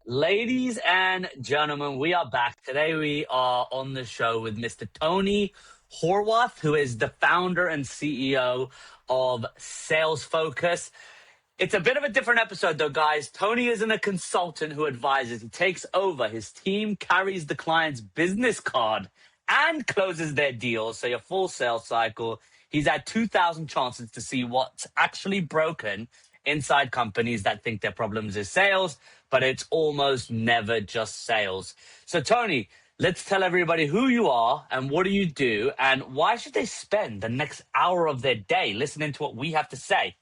Ladies and gentlemen, we are back. Today we are on the show with Mr. Tony Horwath, who is the founder and CEO of Sales Focus. It's a bit of a different episode though, guys. Tony isn't a consultant who advises. He takes over. His team carries the client's business card and closes their deals. So your full sales cycle. He's had 2,000 chances to see what's actually broken inside companies that think their problems is sales, but it's almost never just sales. So Tony, let's tell everybody who you are and what do you do and why should they spend the next hour of their day listening to what we have to say?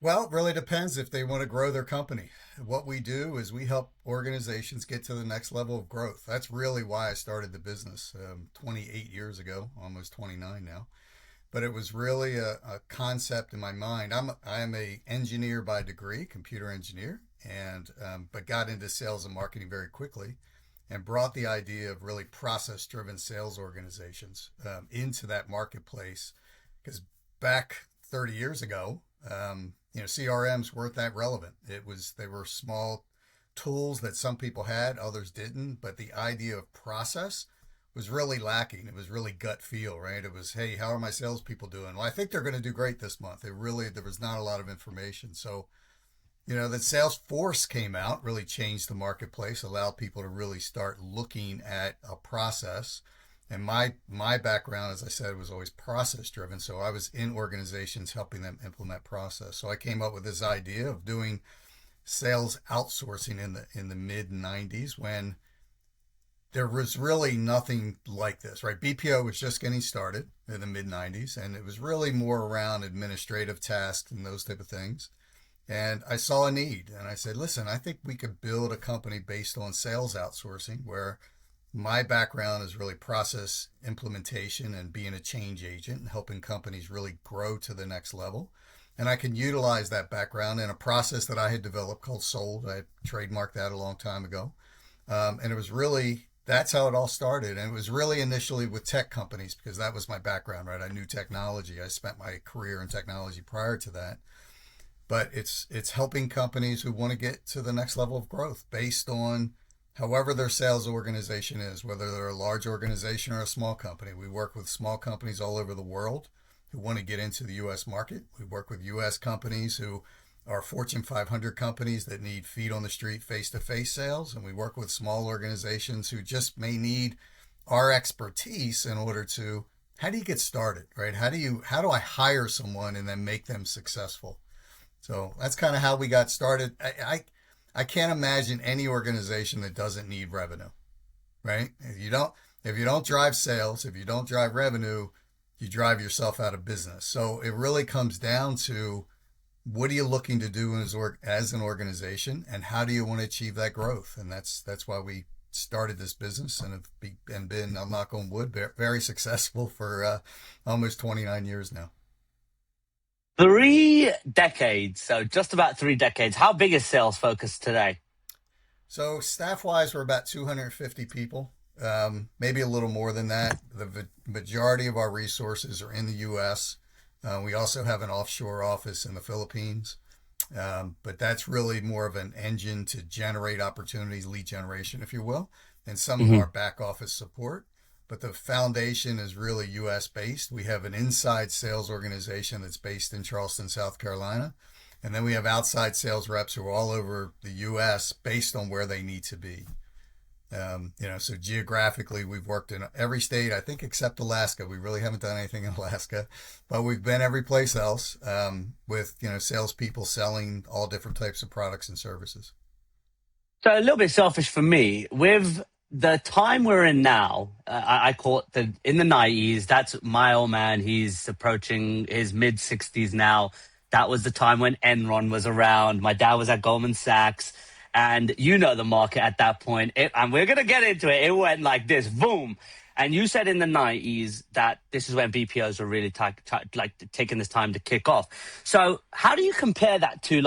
Well, it really depends if they want to grow their company. What we do is we help organizations get to the next level of growth. That's really why I started the business 28 years ago, almost 29 now. But it was really a concept in my mind. I am a engineer by degree, computer engineer, and but got into sales and marketing very quickly, and brought the idea of really process-driven sales organizations into that marketplace. Because back 30 years ago, CRMs weren't that relevant. They were small tools that some people had, others didn't. But the idea of process was really lacking. It was really gut feel, right? It was, hey, how are my salespeople doing? Well, I think they're going to do great this month. There was not a lot of information. So, that Salesforce came out, really changed the marketplace, allowed people to really start looking at a process. And my background, as I said, was always process driven. So I was in organizations helping them implement process. So I came up with this idea of doing sales outsourcing in the mid 90s when there was really nothing like this, right? BPO was just getting started in the mid 90s, and it was really more around administrative tasks and those type of things. And I saw a need, and I said, listen, I think we could build a company based on sales outsourcing where my background is really process implementation and being a change agent and helping companies really grow to the next level. And I can utilize that background in a process that I had developed called Sold. I trademarked that a long time ago. And it was really, that's how it all started. And it was really initially with tech companies because that was my background, right? I knew technology. I spent my career in technology prior to that. But it's helping companies who want to get to the next level of growth based on however their sales organization is, whether they're a large organization or a small company. We work with small companies all over the world who want to get into the U.S. market. We work with U.S. companies who are Fortune 500 companies that need feet on the street, face-to-face sales. And we work with small organizations who just may need our expertise in order to, how do you get started, right? How do I hire someone and then make them successful? So that's kind of how we got started. I can't imagine any organization that doesn't need revenue, right? If you don't drive sales, if you don't drive revenue, you drive yourself out of business. So it really comes down to what are you looking to do as an organization, and how do you want to achieve that growth? And that's why we started this business and have been, I'll knock on wood, very successful for almost 29 years now. 3 decades, so just about 3 decades. How big is Sales Focus today? So staff-wise, we're about 250 people, maybe a little more than that. The majority of our resources are in the U.S. We also have an offshore office in the Philippines, but that's really more of an engine to generate opportunities, lead generation, if you will, and some of our back office support. But the foundation is really U.S. based. We have an inside sales organization that's based in Charleston, South Carolina. And then we have outside sales reps who are all over the U.S. based on where they need to be. So geographically, we've worked in every state, I think, except Alaska. We really haven't done anything in Alaska, but we've been every place else with, salespeople selling all different types of products and services. So a little bit selfish for me. With the time we're in now, I call it in the 90s. That's my old man. He's approaching his mid 60s now. That was the time when Enron was around. My dad was at Goldman Sachs. And the market at that point. And we're going to get into it. It went like this, boom. And you said in the 90s that this is when BPOs were really taking this time to kick off. So how do you compare that to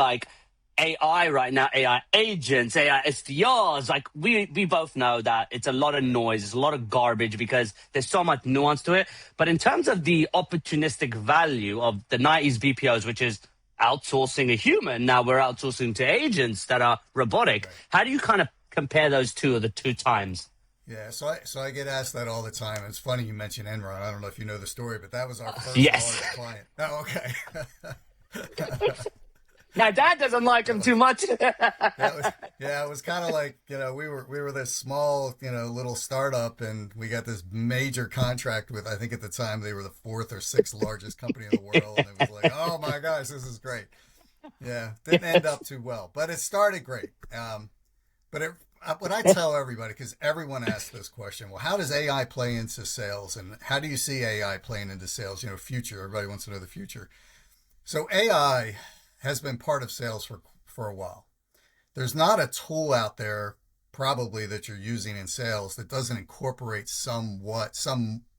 AI right now, AI agents, AI SDRs, like we both know that it's a lot of noise, it's a lot of garbage because there's so much nuance to it. But in terms of the opportunistic value of the 90s BPOs, which is outsourcing a human, now we're outsourcing to agents that are robotic. Right. How do you kind of compare those two or the two times? Yeah, so I get asked that all the time. It's funny you mentioned Enron. I don't know if you know the story, but that was our first Yes. large client. Oh, okay. My dad doesn't like him too much. Yeah, it was kind of like, we were this small, little startup, and we got this major contract with, I think at the time they were the fourth or sixth largest company in the world, and it was like, oh my gosh, this is great. Yeah, didn't end up too well, but it started great. What I tell everybody, because everyone asks this question, well, how does AI play into sales, and how do you see AI playing into sales? Future. Everybody wants to know the future. So AI has been part of sales for a while. There's not a tool out there probably that you're using in sales that doesn't incorporate some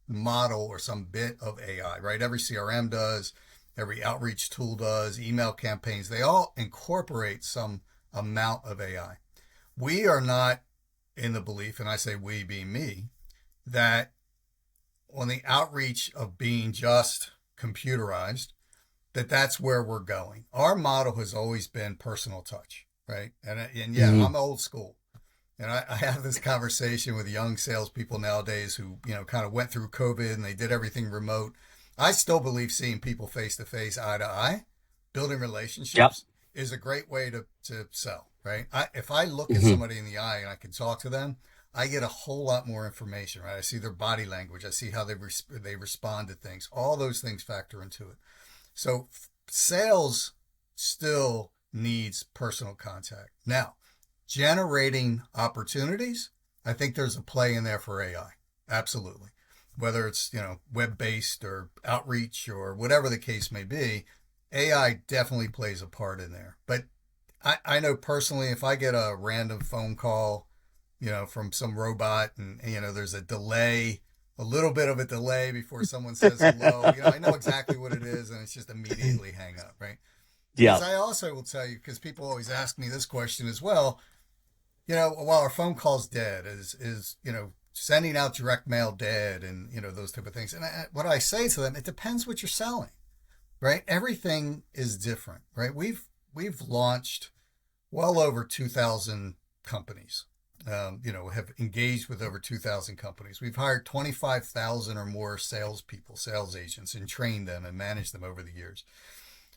model or some bit of AI, right? Every CRM does, every outreach tool does, email campaigns, they all incorporate some amount of AI. We are not in the belief, and I say we being me, that on the outreach of being just computerized, that's where we're going. Our model has always been personal touch, right? And yeah, I'm old school. And I have this conversation with young salespeople nowadays who, kind of went through COVID and they did everything remote. I still believe seeing people face to face, eye to eye, building Yep. relationships is a great way to sell, right? If I look at somebody in the eye and I can talk to them, I get a whole lot more information, right? I see their body language. I see how they respond to things. All those things factor into it. So sales still needs personal contact. Now, generating opportunities, I think there's a play in there for AI. Absolutely. Whether it's, web-based or outreach or whatever the case may be, AI definitely plays a part in there. But I know personally, if I get a random phone call, from some robot and, there's a little bit of a delay before someone says hello, I know exactly what it is and it's just immediately hang up, right? Yeah. Because I also will tell you, because people always ask me this question as well, while our phone call's dead, is sending out direct mail dead, and, those type of things. And what I say to them, it depends what you're selling, right? Everything is different, right? We've launched well over 2,000 companies, have engaged with over 2,000 companies. We've hired 25,000 or more salespeople, sales agents, and trained them and managed them over the years.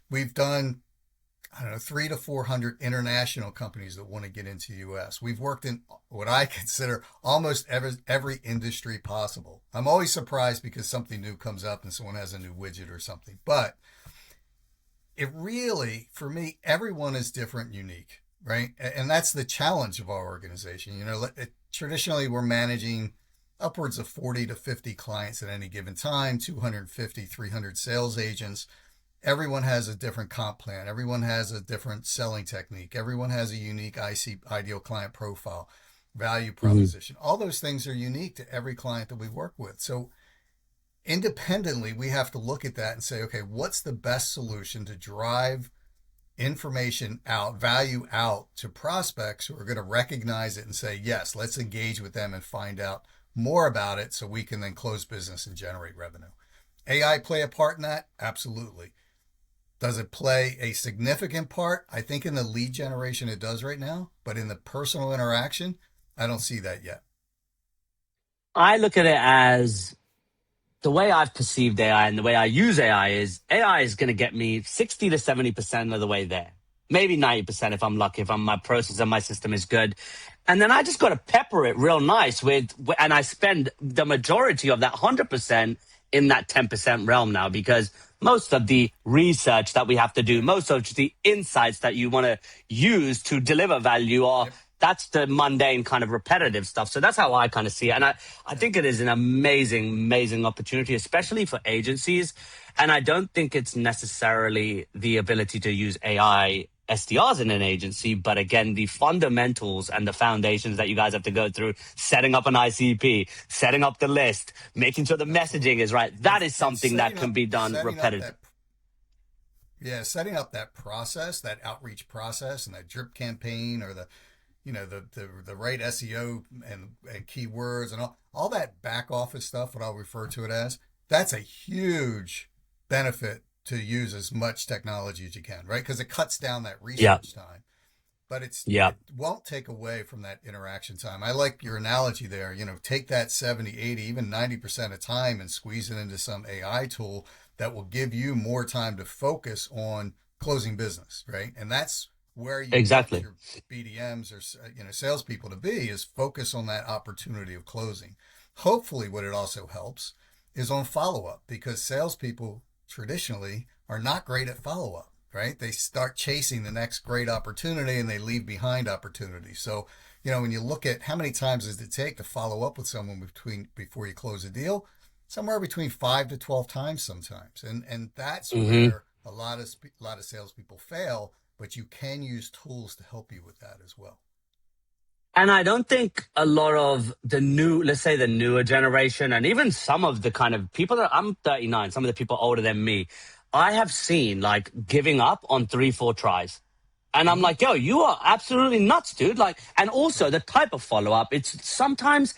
We've done, I don't know, 300 to 400 international companies that want to get into the U.S. We've worked in what I consider almost every industry possible. I'm always surprised because something new comes up and someone has a new widget or something. But it really, for me, everyone is different and unique, right? And that's the challenge of our organization. Traditionally, we're managing upwards of 40 to 50 clients at any given time, 250, 300 sales agents. Everyone has a different comp plan. Everyone has a different selling technique. Everyone has a unique ideal client profile, value proposition. All those things are unique to every client that we work with. So independently, we have to look at that and say, okay, what's the best solution to drive information out, value out to prospects who are going to recognize it and say, yes, let's engage with them and find out more about it so we can then close business and generate revenue. AI play a part in that? Absolutely. Does it play a significant part? I think in the lead generation it does right now, but in the personal interaction, I don't see that yet. I look at it as the way I've perceived AI and the way I use AI is going to get me 60 to 70% of the way there. Maybe 90% if I'm lucky, if my process and my system is good. And then I just got to pepper it real nice and I spend the majority of that 100% in that 10% realm now, because most of the research that we have to do, most of the insights that you want to use to deliver value that's the mundane kind of repetitive stuff. So that's how I kind of see it. And I think it is an amazing, amazing opportunity, especially for agencies. And I don't think it's necessarily the ability to use AI SDRs in an agency, but again, the fundamentals and the foundations that you guys have to go through, setting up an ICP, setting up the list, making sure the messaging is right. That is something that can be done repetitive. Yeah, setting up that process, that outreach process, and that drip campaign, or the the right SEO and keywords and all that back office stuff, what I'll refer to it as, that's a huge benefit to use as much technology as you can, right? Because it cuts down that Yeah. research time, but Yeah. it won't take away from that interaction time. I like your analogy there. Take that 70, 80, even 90% of time and squeeze it into some AI tool that will give you more time to focus on closing business, right? And that's where you want Exactly. your BDMs or salespeople to be, is focus on that opportunity of closing. Hopefully, what it also helps is on follow up, because salespeople traditionally are not great at follow up, right? They start chasing the next great opportunity and they leave behind opportunities. So, when you look at how many times does it take to follow up with someone before you close a deal, somewhere between 5 to 12 times sometimes, and that's Hmm. where a lot of salespeople fail. But you can use tools to help you with that as well. And I don't think a lot of the new, let's say the newer generation, and even some of the kind of people that I'm 39, some of the people older than me, I have seen like giving up on 3, 4 tries. And I'm Mm-hmm. like, yo, you are absolutely nuts, dude. Like, and also Right. the type of follow up, it's sometimes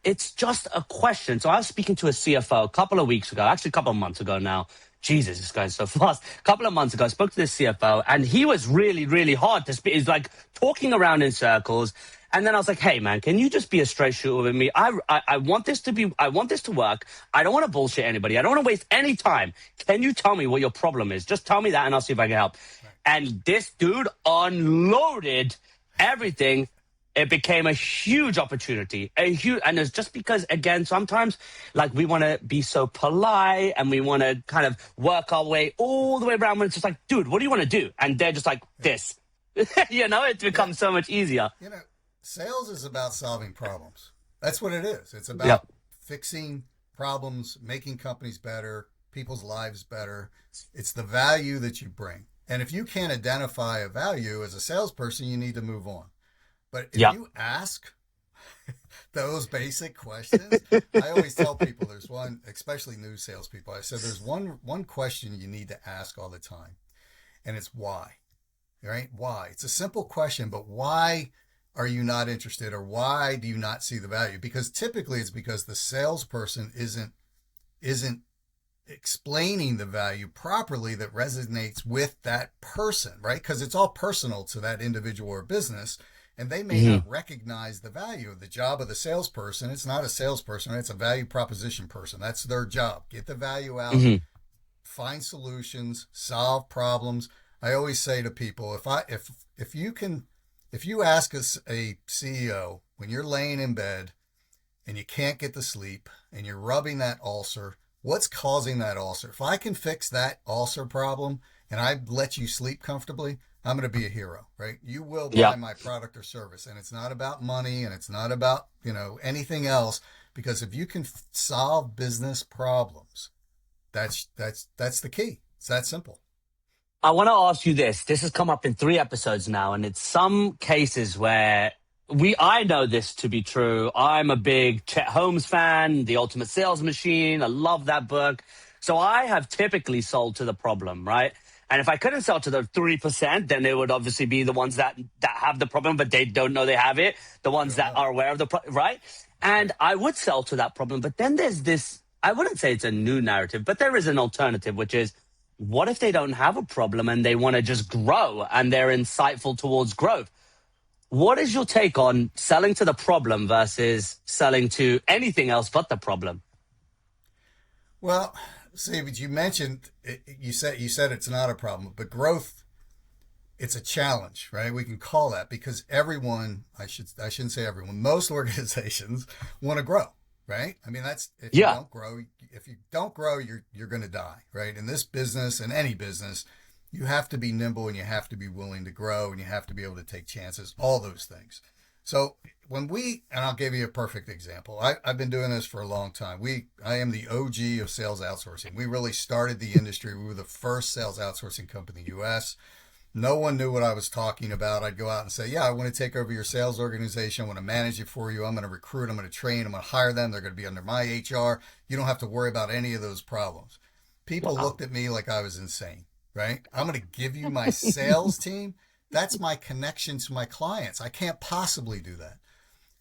it's just a question. So I was speaking to a CFO a couple of weeks ago, actually a couple of months ago now. Jesus, it's going so fast. A couple of months ago, I spoke to this CFO and he was really, really hard to speak. He's like talking around in circles. And then I was like, hey man, can you just be a straight shooter with me? I want this to be, I want this to work. I don't want to bullshit anybody. I don't want to waste any time. Can you tell me what your problem is? Just tell me that and I'll see if I can help. Right. And this dude unloaded everything. It became a huge opportunity, and it's just because, again, sometimes like we want to be so polite and we want to kind of work our way all the way around when it's just like, dude, what do you want to do? And they're just like Yeah. this, it Yeah. becomes so much easier. You know, Sales is about solving problems. That's what it is. It's Yep. about fixing problems, making companies better, people's lives better. It's the value that you bring. And if you can't identify a value as a salesperson, you need to move on. But if Yep. you ask those basic questions, I always tell people there's one, especially new salespeople. I said there's one question you need to ask all the time, and it's why. Right? Why? It's a simple question, but why are you not interested, or why do you not see the value? Because typically it's because the salesperson isn't explaining the value properly that resonates with that person, right? Because it's all personal to that individual or business, and they may Hmm. not recognize the value of the job of the salesperson. It's not a salesperson, it's a value proposition person. That's their job. Get the value out, Hmm. find solutions, solve problems. I always say to people, if you ask us a CEO when you're laying in bed and you can't get to sleep and you're rubbing that ulcer, what's causing that ulcer? If I can fix that ulcer problem and I let you sleep comfortably, I'm going to be a hero, right? You will buy Yep. my product or service, and it's not about money and it's not about, anything else, because if you can solve business problems, that's the key. It's that simple. I want to ask you this. This has come up in 3 episodes now, and it's some cases where I know this to be true. I'm a big Chet Holmes fan, The Ultimate Sales Machine. I love that book. So I have typically sold to the problem, right? And if I couldn't sell to the 3%, then it would obviously be the ones that have the problem, but they don't know they have it. The They ones don't that know. are aware of the problem, right? And Right. I would sell to that problem. But then there's this, I wouldn't say it's a new narrative, but there is an alternative, which is, what if they don't have a problem and they want to just grow and they're insightful towards growth? What is your take on selling to the problem versus selling to anything else but the problem? Well, see, but you mentioned you said it's not a problem, but growth, it's a challenge, right? We can call that, because everyone, I shouldn't say everyone, most organizations want to grow, right? I mean, that's Yeah. if you don't grow, you're going to die, right? In this business and any business, you have to be nimble and you have to be willing to grow and you have to be able to take chances, all those things. So and I'll give you a perfect example. I've been doing this for a long time. I am the OG of sales outsourcing. We really started the industry. We were the first sales outsourcing company in the US. No one knew what I was talking about. I'd go out and say, yeah, I want to take over your sales organization. I want to manage it for you. I'm going to recruit. I'm going to train. I'm going to hire them. They're going to be under my HR. You don't have to worry about any of those problems. People Wow. looked at me like I was insane. right? I'm going to give you my sales team. That's my connection to my clients. I can't possibly do that.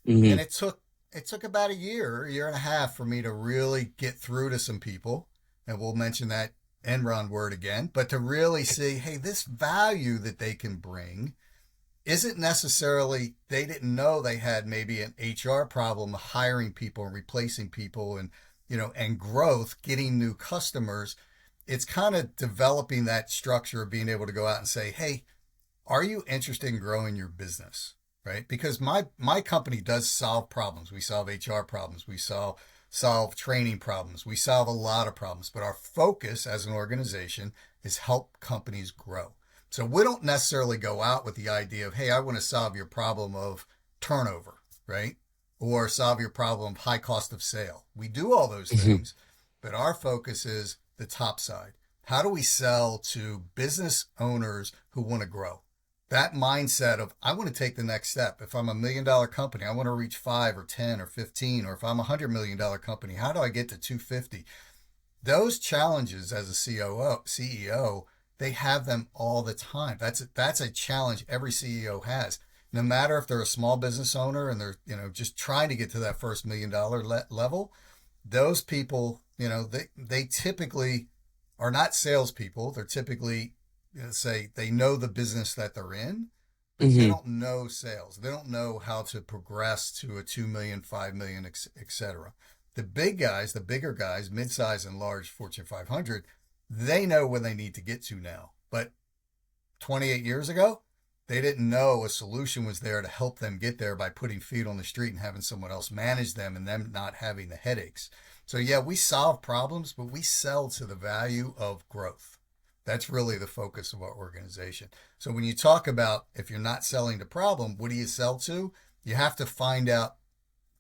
Hmm. And it took about a year and a half for me to really get through to some people. And we'll mention that Enron word again, but to really see, hey, this value that they can bring isn't necessarily they didn't know they had maybe an HR problem hiring people and replacing people and and growth, getting new customers. It's kind of developing that structure of being able to go out and say, hey, are you interested in growing your business? Right? Because my company does solve problems. We solve HR problems. We solve training problems. We solve a lot of problems. But our focus as an organization is help companies grow. So we don't necessarily go out with the idea of, hey, I want to solve your problem of turnover, right? Or solve your problem of high cost of sale. We do all those Hmm. things, but our focus is the top side. How do we sell to business owners who want to grow? That mindset of I want to take the next step. If I'm $1 million company, I want to reach 5 or 10 or 15, or if I'm $100 million company, how do I get to 250? Those challenges as a CEO, they have them all the time. That's a challenge every CEO has. No matter if they're a small business owner and they're just trying to get to that first $1 million level, those people they typically are not salespeople. They're typically say they know the business that they're in, but they Hmm. don't know sales. They don't know how to progress to a 2 million, 5 million, etc. The big guys, the bigger guys, mid-size and large Fortune 500, they know where they need to get to now. But 28 years ago, they didn't know a solution was there to help them get there by putting feet on the street and having someone else manage them and them not having the headaches. So, yeah, we solve problems, but we sell to the value of growth. That's really the focus of our organization. So, when you talk about if you're not selling the problem, what do you sell to? You have to find out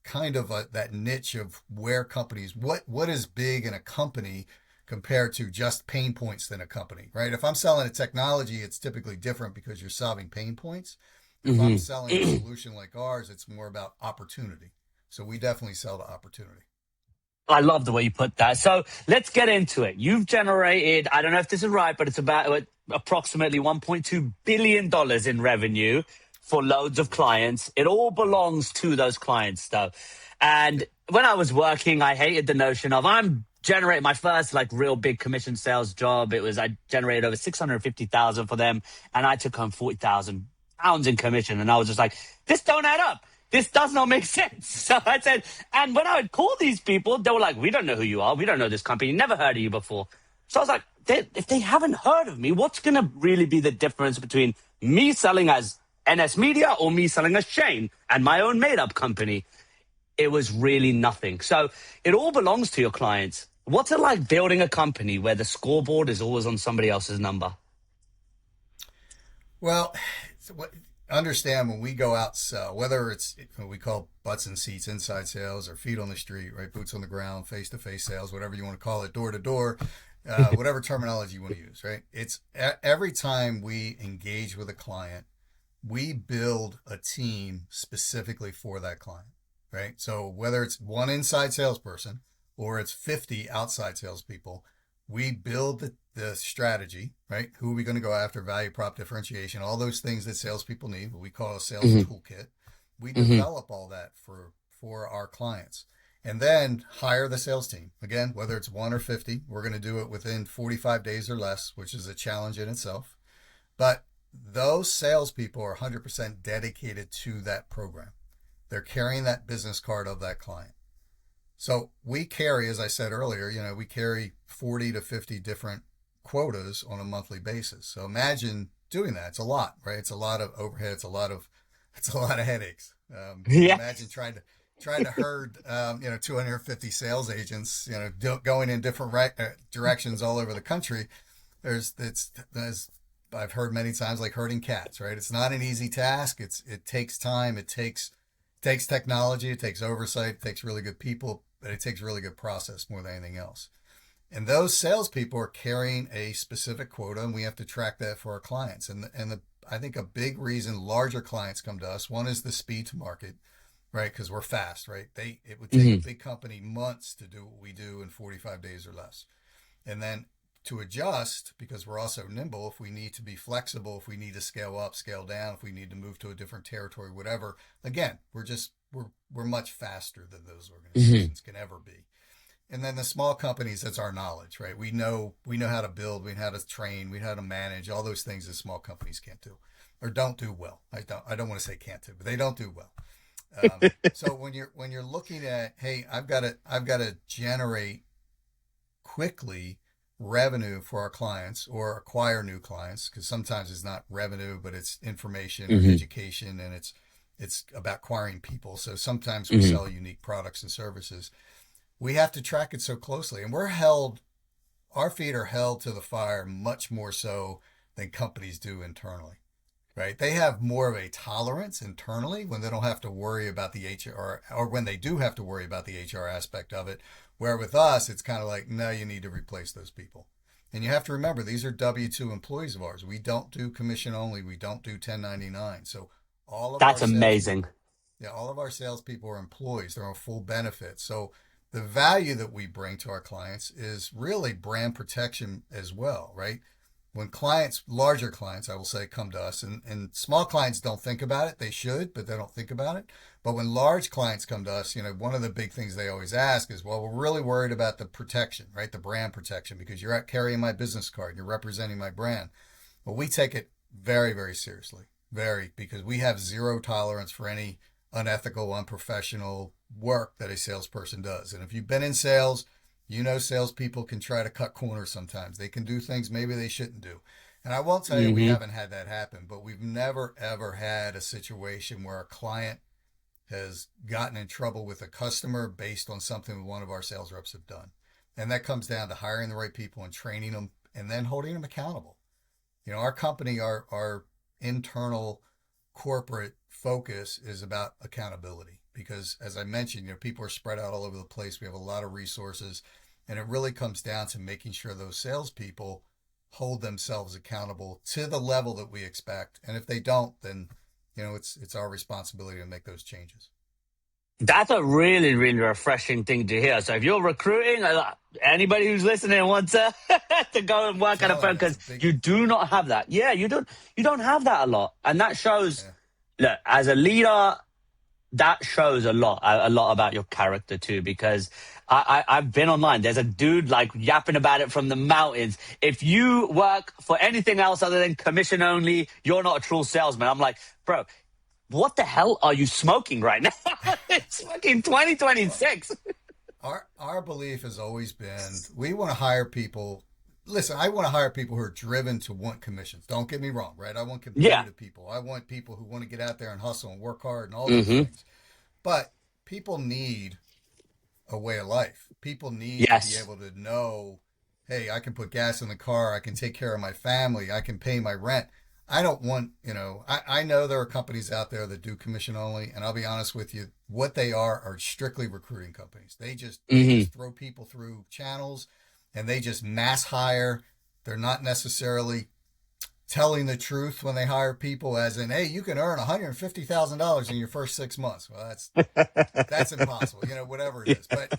kind of that niche of where companies what is big in a company compared to just pain points than a company, right? If I'm selling a technology, it's typically different because you're solving pain points. If I'm Hmm. selling a solution like ours, it's more about opportunity. So we definitely sell the opportunity. I love the way you put that. So let's get into it. You've generated, I don't know if this is right, but it's about approximately $1.2 billion in revenue for loads of Yes. clients. It all belongs to those clients, though. And Yep. when I was working, I hated the notion of I'm generating my first like real big commission sales job. I generated over 650,000 for them, and I took home 40,000 pounds in commission. And I was just like, this don't add up. This does not make sense. So I said, and when I would call these people, they were like, we don't know who you are. We don't know this company. Never heard of you before. So I was like, if they haven't heard of me, what's going to really be the difference between me selling as NS Media or me selling as Shane and my own made up company? It was really nothing. So it all belongs to your clients. What's it like building a company where the scoreboard is always on somebody else's number? Well, so understand when we go out sell, whether it's what we call butts and seats, inside sales, or feet on the street, right, boots on the ground, face to face sales, whatever you want to call it, door to door, whatever terminology you want to use, right? It's every time we engage with a client, we build a team specifically for that client, right? So whether it's one inside salesperson or it's 50 outside salespeople, we build the strategy, right? Who are we going to go after? Value prop differentiation, all those things that salespeople need, what we call a sales Hmm. toolkit. We Hmm. develop all that for our clients, and then hire the sales team. Again, whether it's one or 50, we're going to do it within 45 days or less, which is a challenge in itself. But those salespeople are 100% dedicated to that program. They're carrying that business card of that client. So we carry, as I said earlier, we carry 40 to 50 different quotas on a monthly basis. So imagine doing that. It's a lot, right? It's a lot of overhead. It's a lot of headaches. Yeah. Imagine trying to herd 250 sales agents, going in different directions all over the country. There's I've heard many times like herding cats, right? It's not an easy task. It takes time. It takes technology. It takes oversight. It takes really good people, but it takes really good process more than anything else. And those salespeople are carrying a specific quota, and we have to track that for our clients. I think a big reason larger clients come to us, one is the speed to market, right? Because we're fast, right? It would take a Hmm. big company months to do what we do in 45 days or less. And then to adjust because we're also nimble if we need to be flexible, if we need to scale up, scale down, if we need to move to a different territory, whatever. Again, we're much faster than those Mhm. organizations can ever be. And then the small companies, that's our knowledge, right? We know how to build, we know how to train, we know how to manage all those things that small companies can't do or don't do well. I don't want to say can't do, but they don't do well. So when you're looking at, hey, I've got to generate quickly revenue for our clients or acquire new clients, because sometimes it's not revenue but it's information or Mhm. education, and it's about acquiring people. So sometimes we Mhm. sell unique products and services. We have to track it so closely, and our feet are held to the fire much more so than companies do internally, right? They have more of a tolerance internally when they don't have to worry about the HR, or when they do have to worry about the HR aspect of it. Where with us, it's kind of like, no, you need to replace those people. And you have to remember, these are W-2 employees of ours. We don't do commission only. We don't do 1099. So all of our That's amazing. salespeople, yeah, all of our salespeople are employees. They're on full benefits. So the value that we bring to our clients is really brand protection as well, right? When clients, larger clients, I will say, come to us, and small clients don't think about it. They should, but they don't think about it. But when large clients come to us, one of the big things they always ask is, well, we're really worried about the protection, right? The brand protection, because you're out carrying my business card, you're representing my brand. Well, we take it very, very seriously, very, because we have zero tolerance for any unethical, unprofessional work that a salesperson does. And if you've been in sales, salespeople can try to cut corners sometimes. They can do things maybe they shouldn't do. And I won't tell you we Mhm. haven't had that happen, but we've never, ever had a situation where a client has gotten in trouble with a customer based on something one of our sales reps have done. And that comes down to hiring the right people and training them and then holding them accountable. Our company, our internal corporate focus is about accountability, because, as I mentioned, people are spread out all over the place. We have a lot of resources, and it really comes down to making sure those salespeople hold themselves accountable to the level that we expect. And if they don't, then it's our responsibility to make those changes. That's a really, really refreshing thing to hear. So if you're recruiting, anybody who's listening wants to to go and work at a Telling firm, you, that's because a big, you do not have that. Yeah, you don't have that a lot, and that shows. yeah. Look, as a leader, that shows a lot about your character too. Because I've been online. There's a dude like yapping about it from the mountains. If you work for anything else other than commission only, you're not a true salesman. I'm like, bro, what the hell are you smoking right now? It's fucking Well, 2026. our belief has always been, we want to hire people. Listen, I want to hire people who are driven to want commissions. Don't get me wrong, right? I want Yeah. competitive people. I want people who want to get out there and hustle and work hard and all those Hmm. things. But people need a way of life. People need to be Yes. able to know, hey, I can put gas in the car, I can take care of my family, I can pay my rent. I don't want, I know there are companies out there that do commission only, and I'll be honest with you, what they are strictly recruiting companies. They just Hmm. throw people through channels, and they just mass hire. They're not necessarily telling the truth when they hire people, as in, hey, you can earn $150,000 in your first 6 months. Well, that's impossible, whatever it is. But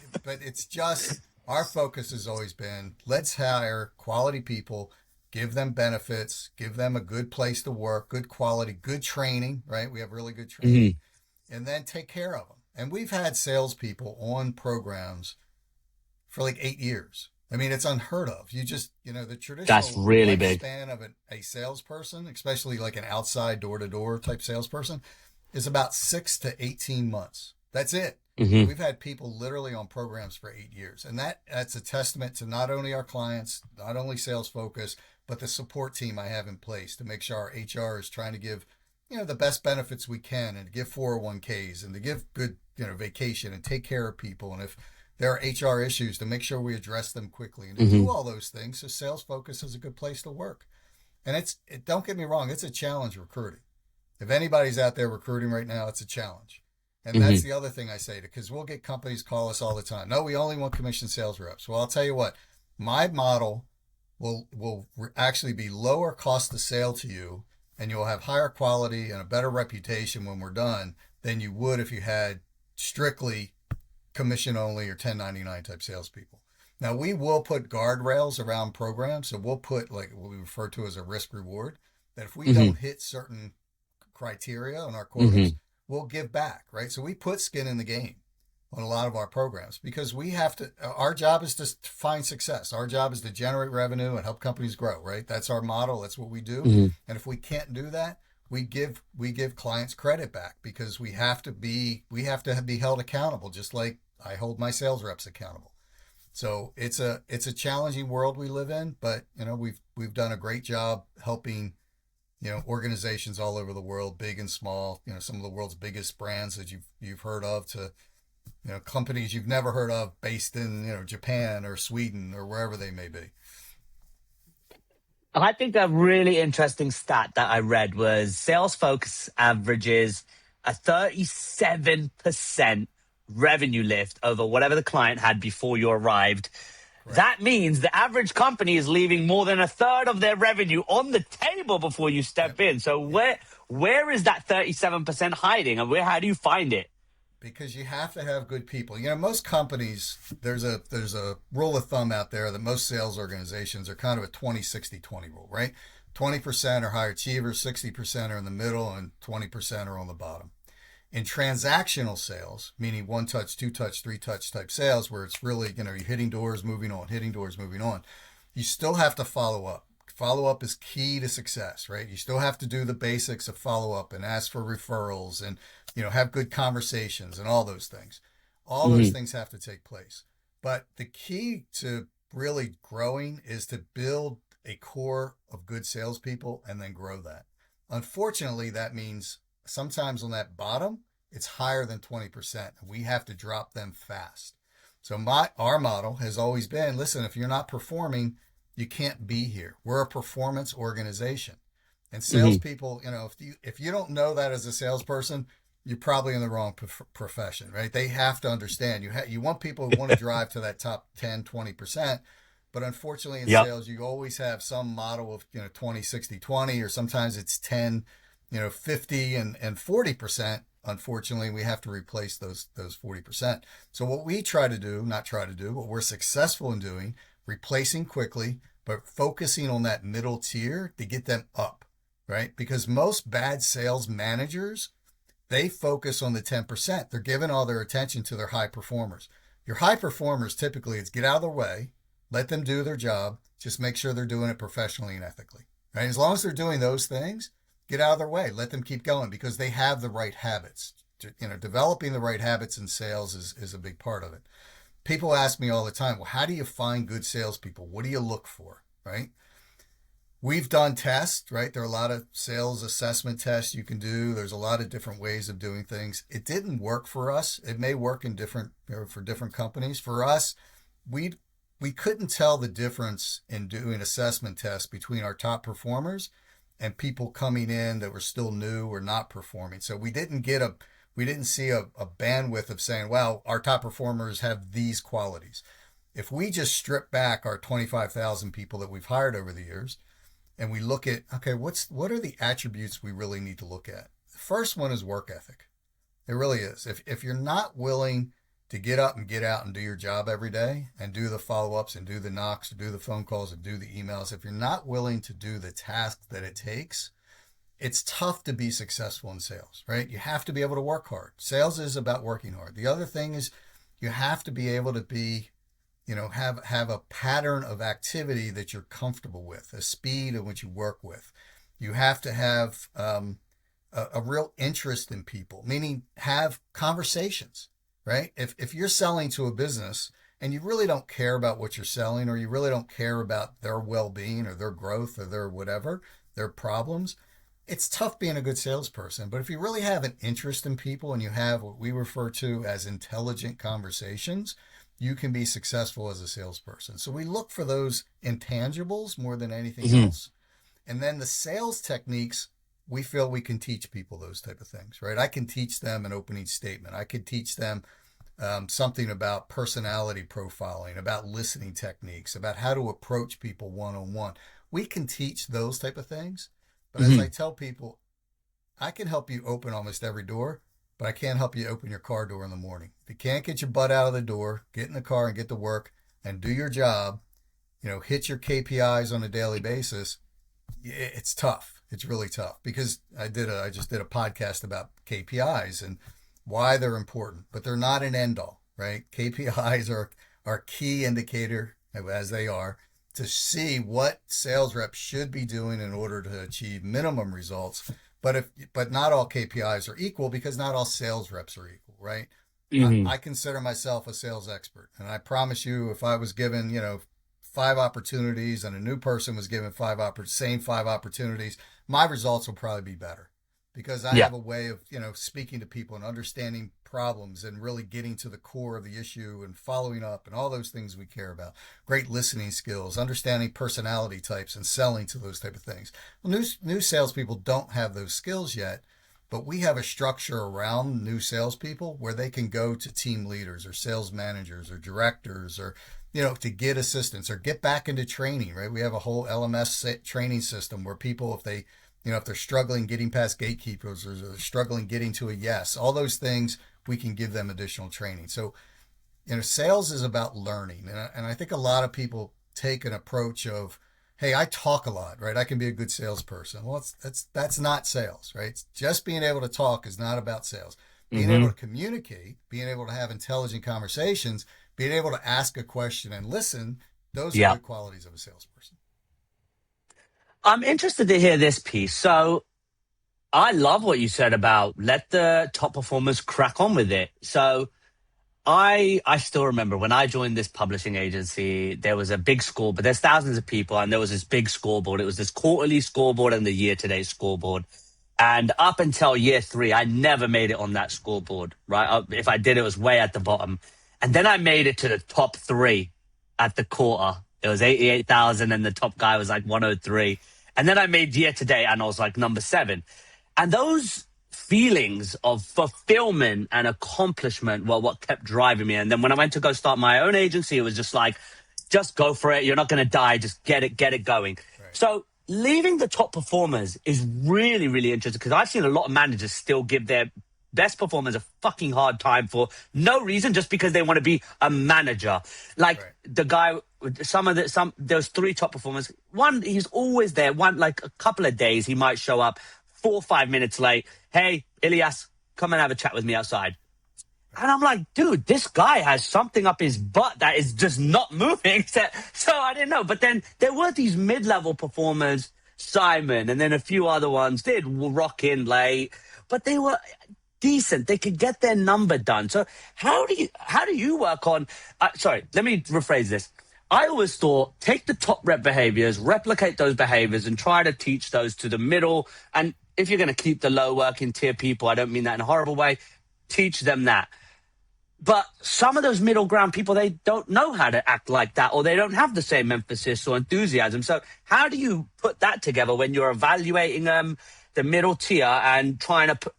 it's just, our focus has always been, let's hire quality people, give them benefits, give them a good place to work, good quality, good training, right? We have really good Hmm. training, and then take care of them. And we've had salespeople on programs for like 8 years. I mean, it's unheard of. The That's traditional really big. lifespan of a salesperson, especially like an outside door to door type salesperson, is about 6 to 18 months. That's it. And Hmm. we've had people literally on programs for 8 years. And that's a testament to not only our clients, not only sales focus, but the support team I have in place to make sure our HR is trying to give, the best benefits we can, and to give 401ks, and to give good, vacation, and take care of people. And if there are HR issues, to make sure we address them quickly, and to do Hmm. all those things so sales focus is a good place to work. And don't get me wrong, it's a challenge recruiting. If anybody's out there recruiting right now, it's a challenge. And that's Hmm. the other thing I say, because we'll get companies call us all the time. No, we only want commission sales reps. Well, I'll tell you what, my model will actually be lower cost of sale to you, and you'll have higher quality and a better reputation when we're done than you would if you had strictly commission only or 1099 type salespeople. Now we will put guardrails around programs. So we'll put like what we refer to as a risk reward that if we Hmm. don't hit certain criteria on our quotas, Hmm. we'll give back, right? So we put skin in the game on a lot of our programs because we have to, our job is to find success. Our job is to generate revenue and help companies grow, right? That's our model. That's what we do. Hmm. And if we can't do that, we give clients credit back because we have to be held accountable, just like I hold my sales reps accountable. So it's a challenging world we live in, but we've done a great job helping organizations all over the world, big and small, some of the world's biggest brands that you've heard of to companies you've never heard of based in Japan or Sweden or wherever they may be. I think a really interesting stat that I read was Sales Focus averages a 37% revenue lift over whatever the client had before you arrived. Correct. That means the average company is leaving more than a third of their revenue on the table before you Yep. step in. So where is that 37% hiding, and how do you find it? Because you have to have good people. Most companies, there's a rule of thumb out there that most sales organizations are kind of a 20-60-20 rule, right? 20% are high achievers, 60% are in the middle, and 20% are on the bottom. In transactional sales, meaning one touch, two touch, three touch type sales, where it's really, you're hitting doors, moving on, hitting doors, moving on, you still have to follow up. Follow up is key to success, right? You still have to do the basics of follow up and ask for referrals and, have good conversations and all those things. All those Hmm. things have to take place. But the key to really growing is to build a core of good salespeople and then grow that. Unfortunately, that means sometimes on that bottom, it's higher than 20%. And we have to drop them fast. So our model has always been, listen, if you're not performing, you can't be here. We're a performance organization. And Hmm. salespeople, if you don't know that as a salesperson, you're probably in the wrong profession, right? They have to understand. You want people who want to drive to that top 10, 20%. But unfortunately in Yep. sales, you always have some model of, 20, 60, 20, or sometimes it's 10, 50 and 40%. Unfortunately, we have to replace those 40%. So what we try to do, not try to do, what we're successful in doing, replacing quickly, but focusing on that middle tier to get them up, right? Because most bad sales managers, they focus on the 10%. They're giving all their attention to their high performers. Your high performers typically, it's get out of their way, let them do their job, just make sure they're doing it professionally and ethically, right? As long as they're doing those things, get out of their way, let them keep going because they have the right habits. Developing the right habits in sales is a big part of it. People ask me all the time, well, how do you find good salespeople? What do you look for, right? We've done tests, right? There are a lot of sales assessment tests you can do. There's a lot of different ways of doing things. It didn't work for us. It may work in different, for different companies. For us, we we couldn't tell the difference in doing assessment tests between our top performers and people coming in that were still new or not performing. So we didn't see a bandwidth of saying, well, our top performers have these qualities. If we just strip back our 25,000 people that we've hired over the years and we look at, okay, what are the attributes we really need to look at? The first one is work ethic. It really is. If you're not willing to get up and get out and do your job every day and do the follow-ups and do the knocks and do the phone calls and do the emails, if you're not willing to do the task that it takes, it's tough to be successful in sales, right? You have to be able to work hard. Sales is about working hard. The other thing is you have to be able to be, have a pattern of activity that you're comfortable with, a speed in which you work with. You have to have a real interest in people, meaning have conversations, right? If you're selling to a business and you really don't care about what you're selling, or you really don't care about their well-being or their growth or their whatever, their problems, it's tough being a good salesperson. But if you really have an interest in people and you have what we refer to as intelligent conversations, you can be successful as a salesperson. So we look for those intangibles more than anything Hmm. else. And then the sales techniques, we feel we can teach people those type of things, right? I can teach them an opening statement. I could teach them something about personality profiling, about listening techniques, about how to approach people one-on-one. We can teach those type of things. But as I Hmm. tell people, I can help you open almost every door, but I can't help you open your car door in the morning. If you can't get your butt out of the door, get in the car and get to work, and do your job, hit your KPIs on a daily basis, it's tough. It's really tough because I just did a podcast about KPIs and why they're important, but they're not an end all, right? KPIs are key indicator, as they are, to see what sales reps should be doing in order to achieve minimum results. But not all KPIs are equal because not all sales reps are equal, right? Hmm. I consider myself a sales expert, and I promise you, if I was given, 5 opportunities and a new person was given same 5 opportunities, my results will probably be better because I Yeah. have a way of, speaking to people and understanding problems and really getting to the core of the issue and following up and all those things we care about. Great listening skills, understanding personality types and selling to those type of things. Well, new salespeople don't have those skills yet, but we have a structure around new salespeople where they can go to team leaders or sales managers or directors or to get assistance or get back into training, right? We have a whole LMS training system where people, if they're struggling getting past gatekeepers or they're struggling getting to a yes, all those things, we can give them additional training. So, sales is about learning. And I think a lot of people take an approach of, hey, I talk a lot, right? I can be a good salesperson. Well, that's not sales, right? Just being able to talk is not about sales. Being able Hmm. to communicate, being able to have intelligent conversations, being able to ask a question and listen, those are Yeah. good qualities of a salesperson. I'm interested to hear this piece. So I love what you said about let the top performers crack on with it. So I still remember when I joined this publishing agency, there was a big score, but there's thousands of people, and there was this big scoreboard. It was this quarterly scoreboard and the year-to-date scoreboard. And up until year three, I never made it on that scoreboard, right? If I did, it was way at the bottom. And then I made it to the top three at the quarter. It was 88,000, and the top guy was like 103. And then I made year to date, and I was like number seven. And those feelings of fulfillment and accomplishment were what kept driving me. And then when I went to go start my own agency, it was just like, just go for it. You're not going to die. Just get it going. Right. So leaving the top performers is really, really interesting because I've seen a lot of managers still give their best performers a fucking hard time for no reason, just because they want to be a manager. Like Right. the guy, those three top performers. One, he's always there. One, like a couple of days, he might show up 4 or 5 minutes late. Hey, Ilias, come and have a chat with me outside. And I'm like, dude, this guy has something up his butt that is just not moving. So I didn't know. But then there were these mid-level performers, Simon, and then a few other ones did rock in late, but they were decent. They could get their number done. So how do you work on? Sorry, let me rephrase this. I always thought take the top rep behaviors, replicate those behaviors, and try to teach those to the middle. And if you're going to keep the low working tier people, I don't mean that in a horrible way, teach them that. But some of those middle ground people, they don't know how to act like that, or they don't have the same emphasis or enthusiasm. So how do you put that together when you're evaluating the middle tier and trying to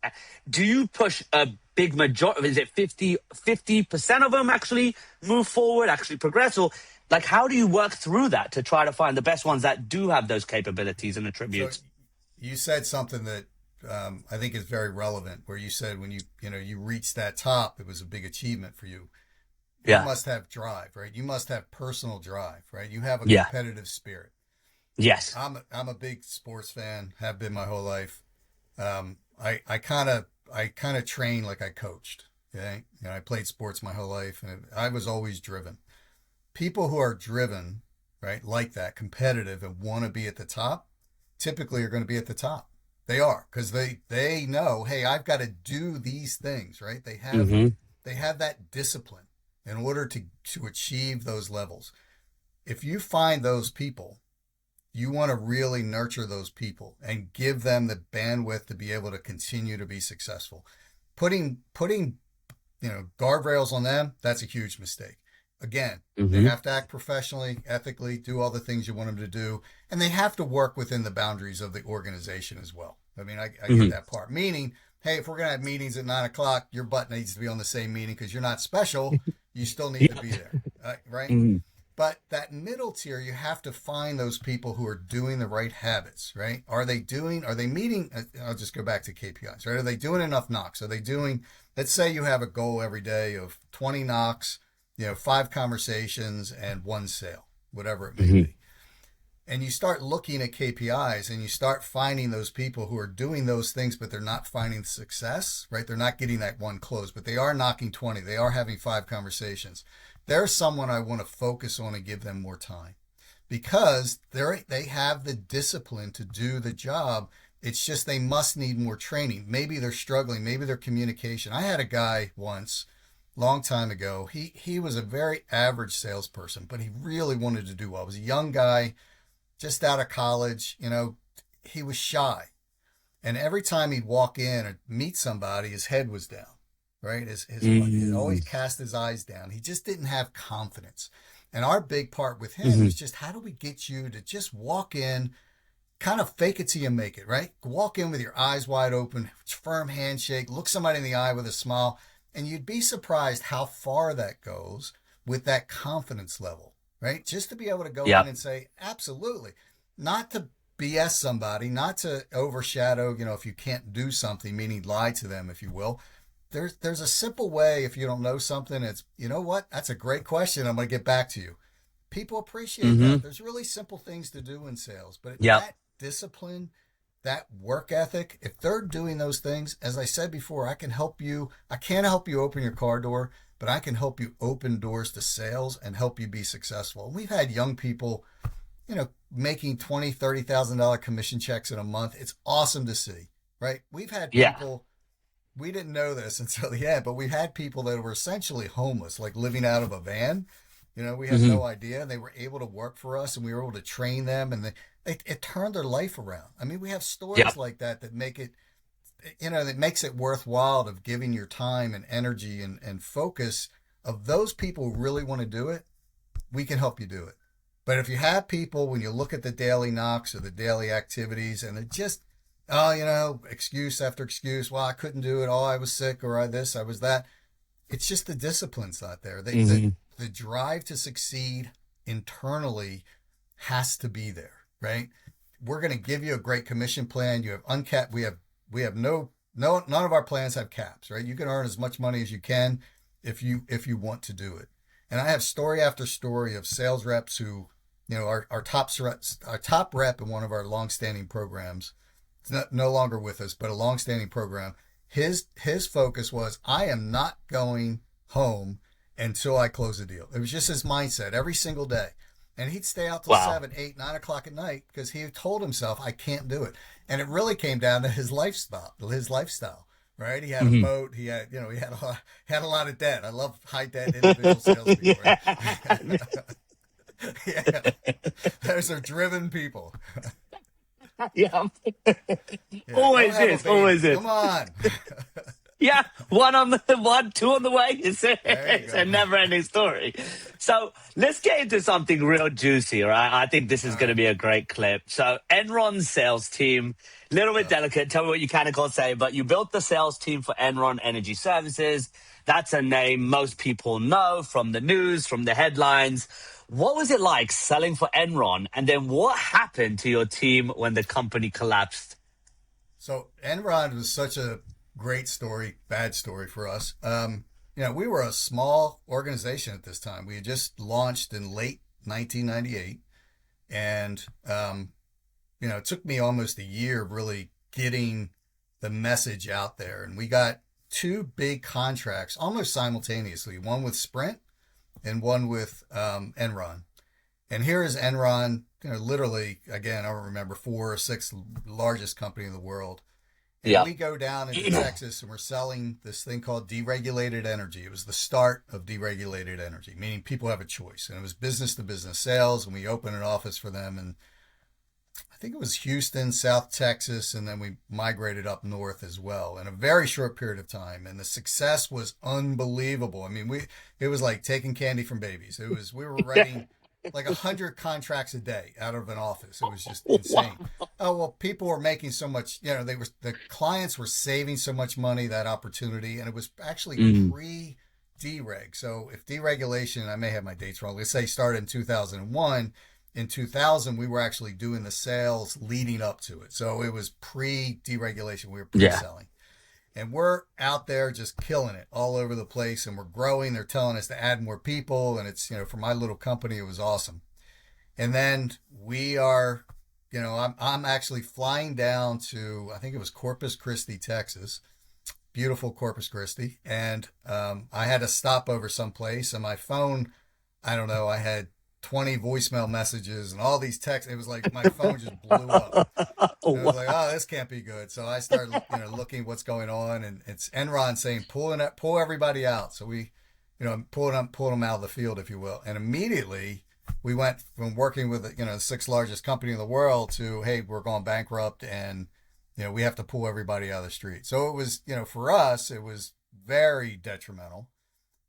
do you push a big majority? Is it 50% of them actually move forward, actually progress? Or like, how do you work through that to try to find the best ones that do have those capabilities and So attributes? you said something that I think is very relevant, where you said when you reached that top, it was a big achievement for you. You Yeah. must have drive, right? You must have personal drive, right? You have a Yeah. competitive spirit. Yes. I'm a big sports fan, have been my whole life. I kind of train like I coached. Okay, I played sports my whole life, and I was always driven. People who are driven, right, like that, competitive, and want to be at the top, typically are going to be at the top. They are because they know, hey, I've got to do these things, right? Hmm. They have that discipline in order to achieve those levels. If you find those people, you want to really nurture those people and give them the bandwidth to be able to continue to be successful. Putting guardrails on them, that's a huge mistake. Again, they Hmm. have to act professionally, ethically, do all the things you want them to do, and they have to work within the boundaries of the organization as well. I mean, I get Hmm. that part. Meaning, hey, if we're going to have meetings at 9 o'clock, your butt needs to be on the same meeting because you're not special. You still need to be there, right? Hmm. But that middle tier, you have to find those people who are doing the right habits, right? Are they meeting? I'll just go back to KPIs, right? Are they doing enough knocks? Are they doing, let's say you have a goal every day of 20 knocks, 5 conversations and 1 sale, whatever it may Hmm. be. And you start looking at KPIs and you start finding those people who are doing those things, but they're not finding success, right? They're not getting that 1 close, but they are knocking 20. They are having 5 conversations. There's someone I want to focus on and give them more time because they have the discipline to do the job. It's just they must need more training. Maybe they're struggling. Maybe their communication. I had a guy once, long time ago. He was a very average salesperson, but he really wanted to do well. He was a young guy, just out of college. He was shy. And every time he'd walk in or meet somebody, his head was down, right? He'd always cast his eyes down. He just didn't have confidence. And our big part with him Hmm. was just how do we get you to just walk in, kind of fake it till you make it, right? Walk in with your eyes wide open, firm handshake, look somebody in the eye with a smile, and you'd be surprised how far that goes with that confidence level, right? Just to be able to go in Yep. and say, absolutely, not to BS somebody, not to overshadow, if you can't do something, meaning lie to them, if you will. There's a simple way if you don't know something. It's, you know what? That's a great question. I'm going to get back to you. People appreciate Hmm. that. There's really simple things to do in sales, but Yep. that discipline, that work ethic, if they're doing those things, as I said before, I can help you. I can't help you open your car door, but I can help you open doors to sales and help you be successful. And we've had young people, making $20,000, $30,000 commission checks in a month. It's awesome to see, right? We've had Yeah. people, we didn't know this until the end, but we had people that were essentially homeless, like living out of a van. We had Hmm. no idea. They were able to work for us and we were able to train them and it turned their life around. I mean, we have stories Yep. like that make it, that makes it worthwhile of giving your time and energy and focus of those people who really want to do it. We can help you do it. But if you have people, when you look at the daily knocks or the daily activities and they're just, oh, excuse after excuse, well, I couldn't do it. Oh, I was sick or I this, I was that. It's just the discipline's not there. Hmm. The drive to succeed internally has to be there, right? We're going to give you a great commission plan. You have uncapped. We have no none of our plans have caps, right? You can earn as much money as you can if you want to do it. And I have story after story of sales reps who, our top rep in one of our longstanding programs. It's no longer with us, but a longstanding program. His focus was, I am not going home until I close a deal. It was just his mindset every single day. And he'd stay out till Wow. 7, 8, 9 o'clock at night because he told himself, I can't do it. And it really came down to his lifestyle, right? He had a Hmm. boat. He had a lot of debt. I love high debt individual salespeople, right? Yeah. Yeah. Those are driven people. Yeah. Yeah. Don't Always have a is. Always baby. is. Come on. Yeah, two on the way. It's a, There you it's a go. never-ending story. So let's get into something real juicy, right? I think this All is going to right. be a great clip. So Enron's sales team, little bit Yeah. delicate. Tell me what you can and can't say, but you built the sales team for Enron Energy Services. That's a name most people know from the news, from the headlines. What was it like selling for Enron? And then what happened to your team when the company collapsed? So Enron was such a great story, bad story for us. We were a small organization at this time. We had just launched in late 1998, and it took me almost a year of really getting the message out there. And we got 2 big contracts almost simultaneously, one with Sprint and one with Enron. And here is Enron, literally, again, I don't remember, 4 or 6 largest company in the world. And Yeah. we go down into Texas and we're selling this thing called deregulated energy. It was the start of deregulated energy, meaning people have a choice. And it was business to business sales. And we opened an office for them. And I think it was Houston, South Texas, and then we migrated up north as well in a very short period of time. And the success was unbelievable. I mean, it was like taking candy from babies. We were writing like 100 contracts a day out of an office. It was just Wow. insane. Oh, well, people were making so much, the clients were saving so much money, that opportunity. And it was actually Mm. pre dereg. So if deregulation, I may have my dates wrong, let's say started in 2001, in 2000, we were actually doing the sales leading up to it. So it was pre deregulation. We were pre Yeah. selling. And we're out there just killing it all over the place, and we're growing. They're telling us to add more people, and it's, for my little company, it was awesome. And then we are, I'm actually flying down to, I think it was Corpus Christi, Texas, beautiful Corpus Christi. And I had to stop over someplace, and my phone, I don't know, I had 20 voicemail messages and all these texts. It was like my phone just blew up. Oh, And I was like, wow. oh, this can't be good. So I started, looking what's going on, and it's Enron saying, pull everybody out. So we, pulled them out of the field, if you will. And immediately we went from working with, the sixth largest company in the world to, hey, we're going bankrupt, and, we have to pull everybody out of the street. So it was, for us, it was very detrimental.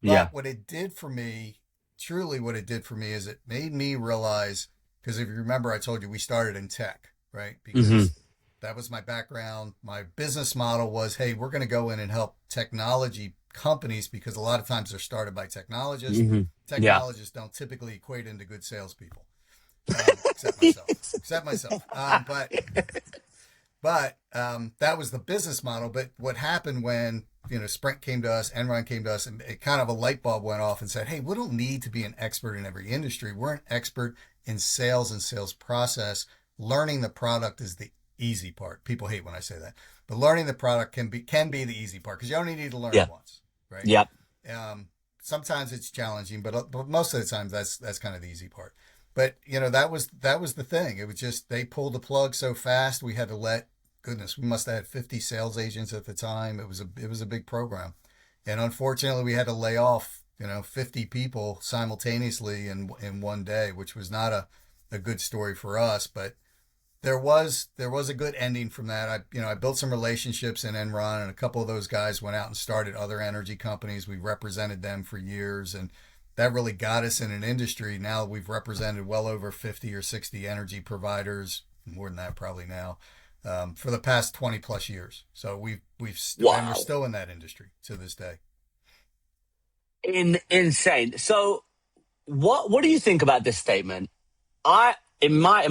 Yeah. But what it did for me, truly what it did for me, is it made me realize, because if you remember, I told you we started in tech, right? Hmm. Because that was my background. My business model was, hey, we're going to go in and help technology companies, because a lot of times they're started by technologists. Hmm. Yeah. Technologists don't typically equate into good salespeople, except myself. Except myself. But that was the business model. But what happened when, Sprint came to us, Enron came to us, and it kind of a light bulb went off and said, hey, we don't need to be an expert in every industry. We're an expert in sales and sales process. Learning the product is the easy part. People hate when I say that, but learning the product can be the easy part, because you only need to learn Yeah. it once, right? Yeah. Sometimes it's challenging, but most of the time that's kind of the easy part. But that was the thing. It was just, they pulled the plug so fast. We had to let, goodness, we must have had 50 sales agents at the time. It was a big program, and unfortunately, we had to lay off 50 people simultaneously in one day, which was not a good story for us. But there was a good ending from that. I built some relationships in Enron, and a couple of those guys went out and started other energy companies. We represented them for years, and that really got us in an industry. Now we've represented well over 50 or 60 energy providers, more than that probably now, for the past 20 plus years. So and we're Wow. still in that industry to this day. Insane. So what do you think about this statement? I in my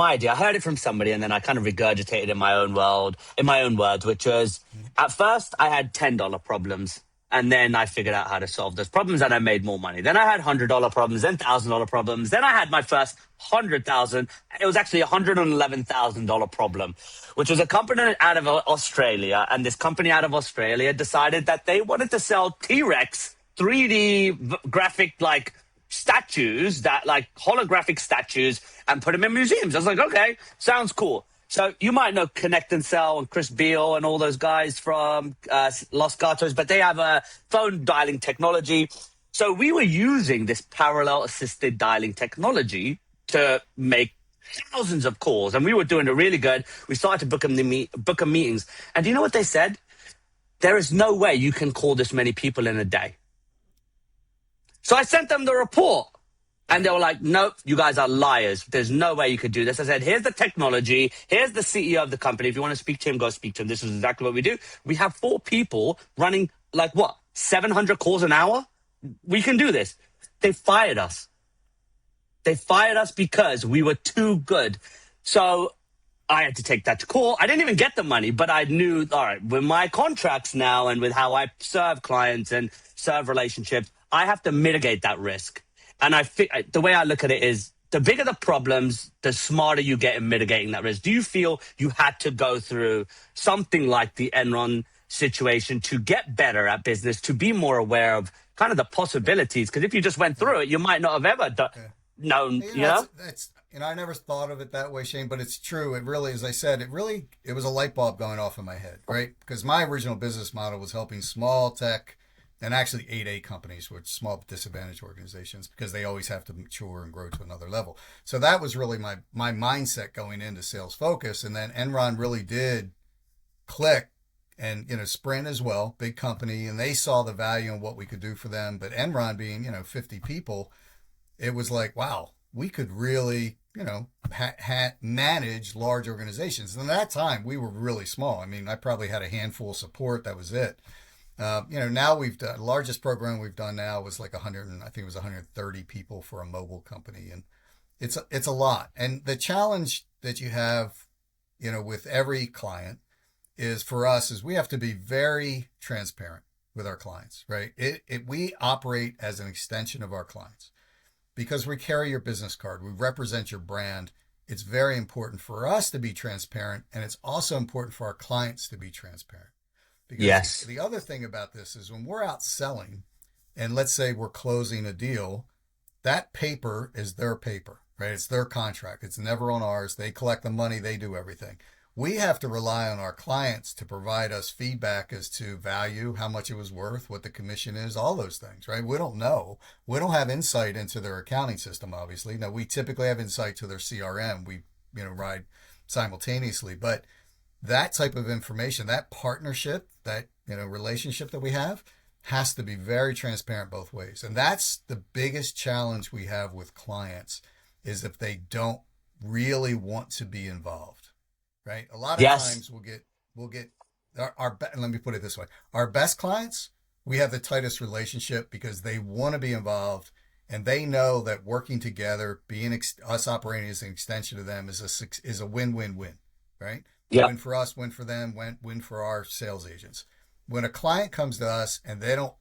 idea, I heard it from somebody, and then I kind of regurgitated in my own words, which was, at first I had $10 problems, and then I figured out how to solve those problems, and I made more money. Then I had $100 problems, then $1,000 problems. Then I had my first 100,000. It was actually $111,000 problem, which was a company out of Australia, and this company out of Australia decided that they wanted to sell T-Rex 3D graphic, like, statues, that like holographic statues, and put them in museums. I was like, okay, sounds cool. So you might know Connect and Sell and Chris Beal and all those guys from Los Gatos, but they have a phone dialing technology. So we were using this parallel assisted dialing technology to make thousands of calls, and we were doing it really good. We started to book them meetings, and do you know what they said? There is no way you can call this many people in a day. So I sent them the report, and they Right. were like, nope, you guys are liars. There's no way you could do this. I said, here's the technology. Here's the CEO of the company. If you want to speak to him, go speak to him. This is exactly what we do. We have 4 people running, like, what, 700 calls an hour? We can do this. They fired us. They fired us because we were too good. So I had to take that to court. I didn't even get the money, but I knew, all right, with my contracts now and with how I serve clients and serve relationships, I have to mitigate that risk. And the way I look at it is, the bigger the problems, the smarter you get in mitigating that risk. Do you feel you had to go through something like the Enron situation to get better at business, to be more aware of kind of the possibilities? Because if you just went Yeah. through it, you might not have ever Yeah. known, You you know, know? that's I never thought of it that way, Shane, but it's true. It really, as I said, it was a light bulb going off in my head, right? Because my original business model was helping small tech, and actually 8A companies, which small disadvantaged organizations, because they always have to mature and grow to another level. So that was really my mindset going into Sales Focus. And then Enron really did click, and Sprint as well, big company, and they saw the value in what we could do for them. But Enron being 50 people, it was like, wow, we could really manage large organizations. And at that time we were really small. I mean, I probably had a handful of support. That was it. Now we've done, largest program we've done now was like 100, I think it was 130 people for a mobile company, and it's a lot. And the challenge that you have, with every client is for us is we have to be very transparent with our clients, right? We operate as an extension of our clients because we carry your business card, we represent your brand. It's very important for us to be transparent, and it's also important for our clients to be transparent. Because Yes. the other thing about this is when we're out selling, and let's say we're closing a deal, that paper is their paper, right? It's their contract. It's never on ours. They collect the money, they do everything. We have to rely on our clients to provide us feedback as to value, how much it was worth, what the commission is, all those things, right? We don't know. We don't have insight into their accounting system, obviously. Now, we typically have insight to their CRM. We, ride simultaneously, but that type of information, that partnership, that, relationship that we have has to be very transparent both ways. And that's the biggest challenge we have with clients is if they don't really want to be involved. Right. A lot of Yes. times we'll get let me put it this way. Our best clients, we have the tightest relationship because they want to be involved and they know that working together, being us operating as an extension of them is a win-win-win, right? Yep. Win for us, win for them, win for our sales agents. When a client comes to us and they don't,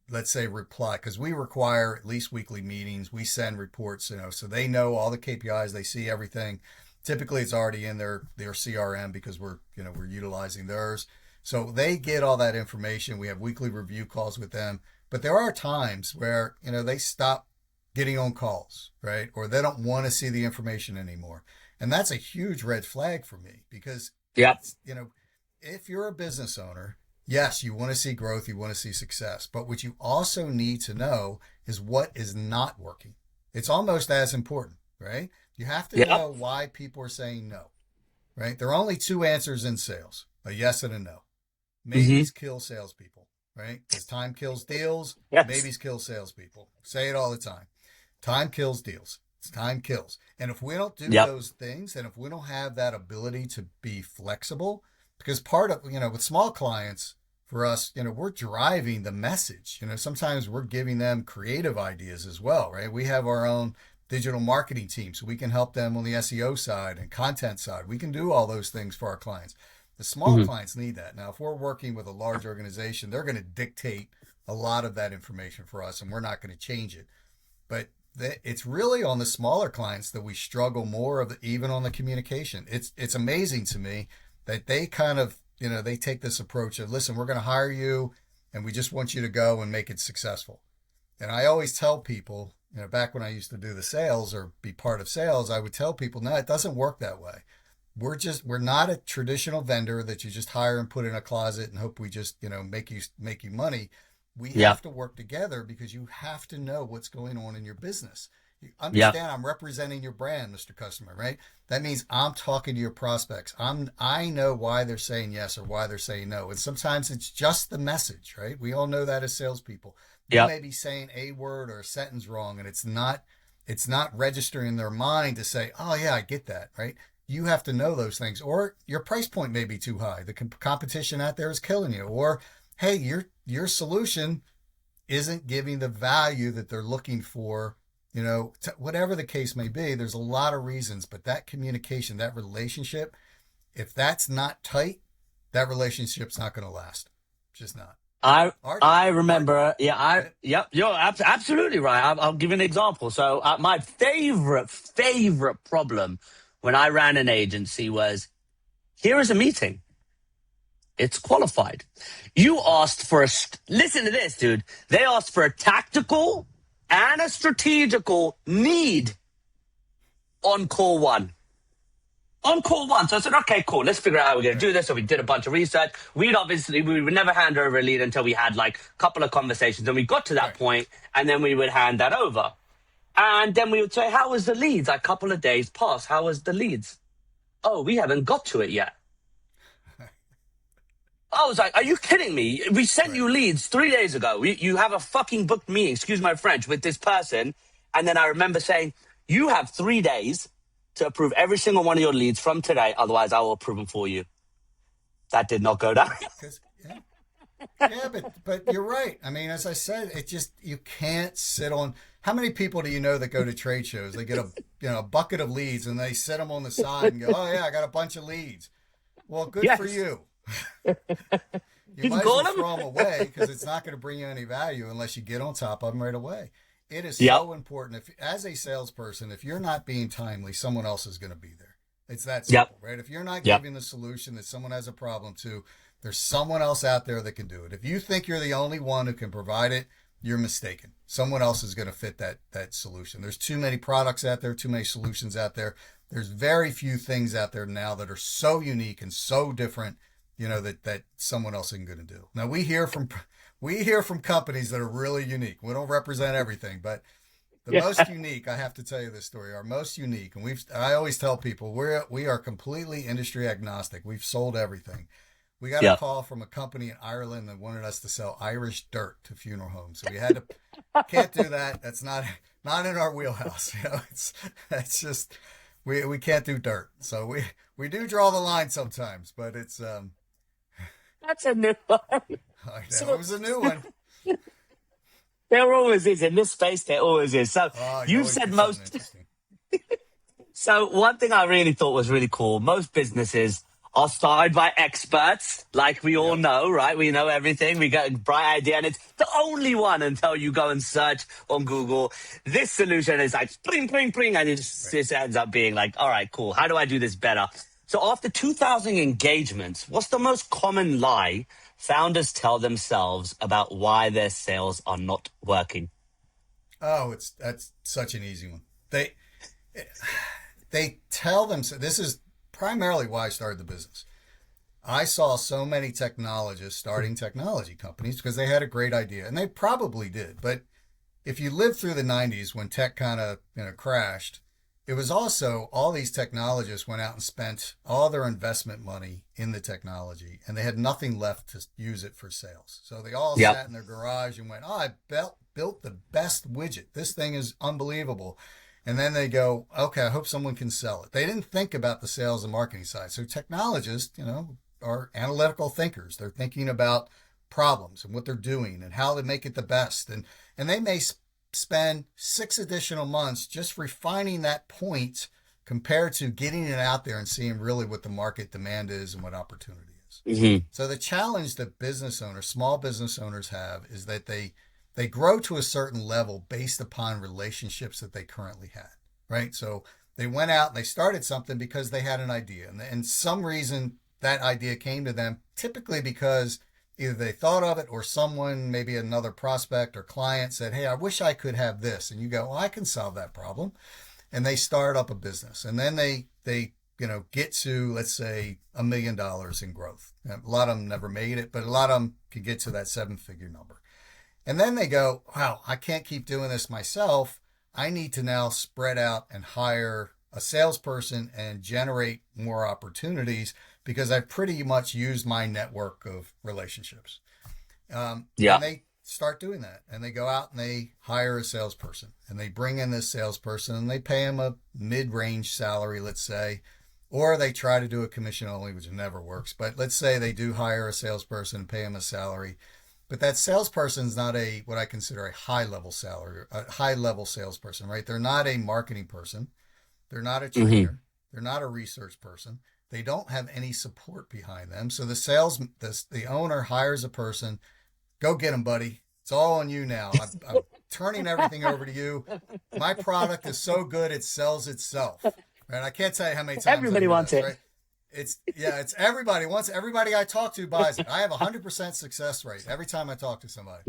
let's say, reply, because we require at least weekly meetings, we send reports, so they know all the KPIs, they see everything. Typically, it's already in their CRM because we're utilizing theirs. So they get all that information. We have weekly review calls with them. But there are times where, they stop getting on calls, right? Or they don't want to see the information anymore. And that's a huge red flag for me because, Yep. if you're a business owner, yes, you want to see growth, you want to see success. But what you also need to know is what is not working. It's almost as important, right? You have to Yep. know why people are saying no, right? There are only two answers in sales, a yes and a no. Mm-hmm. Maybes kill salespeople, right? Because time kills deals. Yes. Maybes kill salespeople. Say it all the time. Time kills deals. It's time kills. And if we don't do Yep. those things, and if we don't have that ability to be flexible, because part of, with small clients, for us, we're driving the message. Sometimes we're giving them creative ideas as well, right? We have our own digital marketing team, so we can help them on the SEO side and content side. We can do all those things for our clients. The small Mm-hmm. clients need that. Now, if we're working with a large organization, they're going to dictate a lot of that information for us, and we're not going to change it. But it's really on the smaller clients that we struggle more even on the communication. It's amazing to me that they kind of, they take this approach of, listen, we're going to hire you and we just want you to go and make it successful. And I always tell people, back when I used to do the sales or be part of sales, I would tell people, no, it doesn't work that way. We're not a traditional vendor that you just hire and put in a closet and hope we just, make you money. We Yep. have to work together because you have to know what's going on in your business. You Yep. understand I'm representing your brand, Mr. Customer, right? That means I'm talking to your prospects. I know why they're saying yes or why they're saying no. And sometimes it's just the message, right? We all know that as salespeople. You Yep. may be saying a word or a sentence wrong and it's not registering in their mind to say, oh yeah, I get that, right? You have to know those things, or your price point may be too high. The competition out there is killing you, or hey, your solution isn't giving the value that they're looking for. Whatever the case may be, there's a lot of reasons, but that communication, that relationship, if that's not tight, that relationship's not going to last. It's just not. I Art, I Art, remember. Yeah. Yep. You're absolutely right. I'll give you an example. So my favorite problem when I ran an agency was, here is a meeting. It's qualified. You asked for listen to this, dude. They asked for a tactical and a strategical need on call one. On call one. So I said, okay, cool. Let's figure out how we're going to right, do this. So we did a bunch of research. We would never hand over a lead until we had like a couple of conversations. And we got to that right. point, and then we would hand that over. And then we would say, how was the leads? A couple of days passed. How was the leads? Oh, we haven't got to it yet. I was like, are you kidding me? We sent Right. you leads 3 days ago. You have a fucking booked meeting, excuse my French, with this person. And then I remember saying, you have 3 days to approve every single one of your leads from today. Otherwise, I will approve them for you. That did not go down. Because yeah, but you're right. I mean, as I said, you can't sit on. How many people do you know that go to trade shows? They get a bucket of leads and they set them on the side and go, oh yeah, I got a bunch of leads. Well, good for Yes. you. You You can might as call well them. throw them away because it's not going to bring you any value unless you get on top of them right away. It is Yep. so important. If, as a salesperson, if you're not being timely, someone else is going to be there. It's that Yep. simple, right? If you're not Yep. giving the solution that someone has a problem to, there's someone else out there that can do it. If you think you're the only one who can provide it, you're mistaken. Someone else is going to fit that solution. There's too many products out there, too many solutions out there. There's very few things out there now that are so unique and so different, that someone else isn't going to do. Now we hear from companies that are really unique. We don't represent everything, but the Yeah. most unique, I have to tell you this story, our most unique, and I always tell people we are completely industry agnostic. We've sold everything. We got a Yep. call from a company in Ireland that wanted us to sell Irish dirt to funeral homes. So we had to can't do that. That's not in our wheelhouse. It's just we can't do dirt. So we do draw the line sometimes, but it's That's a new one. I know it So was a new one. there always is in this space. There always is. So Oh, you you've always said get something most. interesting. So one thing I really thought was really cool. Most businesses are started by experts, like we all Yep. know, right? We know everything. We get a bright idea, and it's the only one until you go and search on Google. This solution is like pring, pring, pring, and Right. just ends up being like, all right, cool. How do I do this better? So after 2,000 engagements, what's the most common lie founders tell themselves about why their sales are not working? Oh, that's such an easy one. They tell them, so this is primarily why I started the business. I saw so many technologists starting technology companies because they had a great idea, and they probably did. But if you lived through the 90s when tech kind of crashed, it was also all these technologists went out and spent all their investment money in the technology, and they had nothing left to use it for sales. So they all Yep. sat in their garage and went, "Oh, I built the best widget. This thing is unbelievable." And then they go, "Okay, I hope someone can sell it." They didn't think about the sales and marketing side. So technologists, are analytical thinkers. They're thinking about problems and what they're doing and how to make it the best. And they may spend 6 additional months just refining that point compared to getting it out there and seeing really what the market demand is and what opportunity is. Hmm. So the challenge that small business owners have is that they grow to a certain level based upon relationships that they currently had, right? So they went out and they started something because they had an idea, and some reason that idea came to them, typically because either they thought of it or someone, maybe another prospect or client, said, "Hey, I wish I could have this." And you go, "Well, I can solve that problem." And they start up a business, and then they get to, let's say, $1 million in growth. A lot of them never made it, but a lot of them can get to that 7-figure number. And then they go, "Wow, I can't keep doing this myself. I need to now spread out and hire a salesperson and generate more opportunities because I've pretty much used my network of relationships." Yeah. And they start doing that, and they go out and they hire a salesperson, and they bring in this salesperson, and they pay him a mid-range salary, let's say, or they try to do a commission only, which never works. But let's say they do hire a salesperson and pay him a salary. But that salesperson is not what I consider a high level salesperson, right? They're not a marketing person. They're not a Hmm. trainer. They're not a research person. They don't have any support behind them. So the owner hires a person. "Go get him, buddy. It's all on you now. I'm turning everything over to you. My product is so good it sells itself." Right? I can't tell you how many times I Everybody hear wants this. it. Right? It's everybody wants everybody I talk to buys it. I have 100% success rate every time I talk to somebody.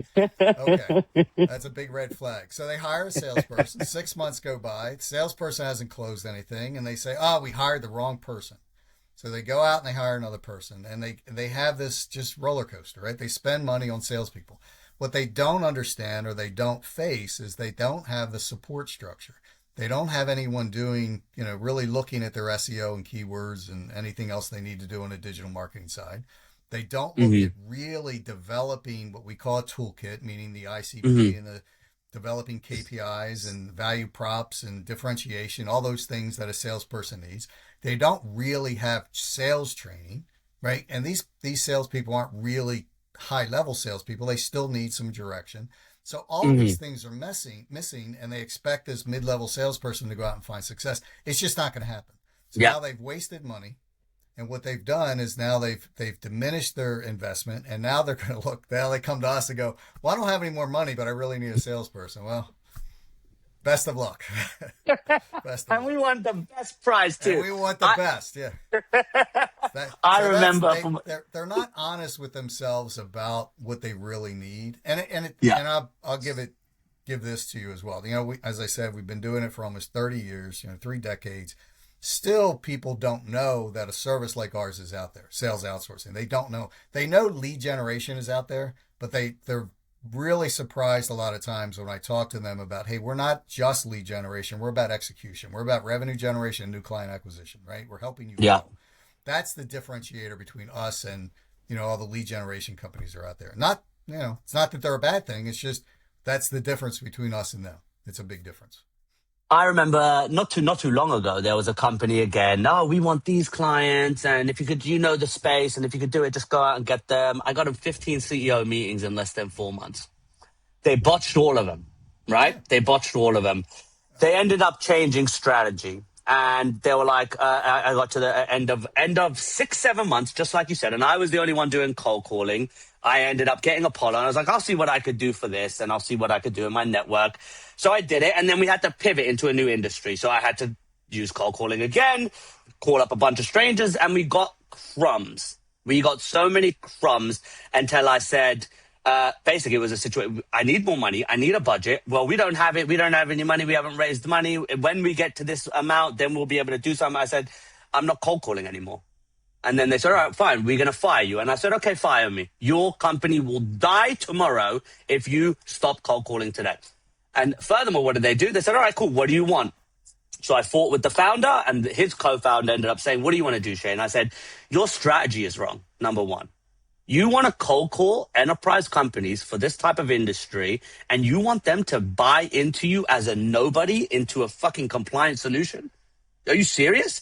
Okay, that's a big red flag. So they hire a salesperson. 6 months go by. The salesperson hasn't closed anything, and they say, "Oh, we hired the wrong person." So they go out and they hire another person, and they have this just roller coaster, right? They spend money on salespeople. What they don't understand or they don't face is they don't have the support structure. They don't have anyone doing, really looking at their SEO and keywords and anything else they need to do on a digital marketing side. They don't look Hmm. at really developing what we call a toolkit, meaning the Hmm. ICP and the developing KPIs and value props and differentiation, all those things that a salesperson needs. They don't really have sales training, right? And these salespeople aren't really high level salespeople. They still need some direction. So all of these Hmm. things are missing, and they expect this mid-level salesperson to go out and find success. It's just not going to happen. So Yeah. now they've wasted money. And what they've done is now they've diminished their investment, and now they're going to look. Now they come to us and go, "Well, I don't have any more money, but I really need a salesperson." Well, best of luck. Best of And luck. we want the best price And too. we want the I best, yeah. I So remember from they're not honest with themselves about what they really need, yeah, and I'll give this to you as well. As I said, we've been doing it for almost 30 years, 3 decades. Still, people don't know that a service like ours is out there. Sales outsourcing. They don't know. They know lead generation is out there, but they're really surprised a lot of times when I talk to them about, hey, we're not just lead generation. We're about execution. We're about revenue generation and new client acquisition, right? We're helping you yeah. grow. That's the differentiator between us and, all the lead generation companies that are out there. Not, it's not that they're a bad thing. It's just that's the difference between us and them. It's a big difference. I remember not too long ago, there was a company again. Oh, we want these clients, and if you could, the space, and if you could do it, just go out and get them. I got them 15 CEO meetings in less than 4 months. They botched all of them, right? Yeah. They botched all of them. They ended up changing strategy, and they were like, I got to the end of 6-7 months, just like you said, and I was the only one doing cold calling. I ended up getting Apollo, and I was like, I'll see what I could do for this, and I'll see what I could do in my network. So I did it, and then we had to pivot into a new industry. So I had to use cold calling again, call up a bunch of strangers, and we got crumbs. We got so many crumbs until I said, basically, it was a situation. I need more money. I need a budget. Well, we don't have it. We don't have any money. We haven't raised money. When we get to this amount, then we'll be able to do something. I said, I'm not cold calling anymore. And then they said, all right, fine, we're going to fire you. And I said, okay, fire me. Your company will die tomorrow if you stop cold calling today. And furthermore, what did they do? They said, all right, cool. What do you want? So I fought with the founder, and his co-founder ended up saying, what do you want to do, Shane? I said, your strategy is wrong, number one. You want to cold call enterprise companies for this type of industry, and you want them to buy into you as a nobody into a fucking compliance solution? Are you serious?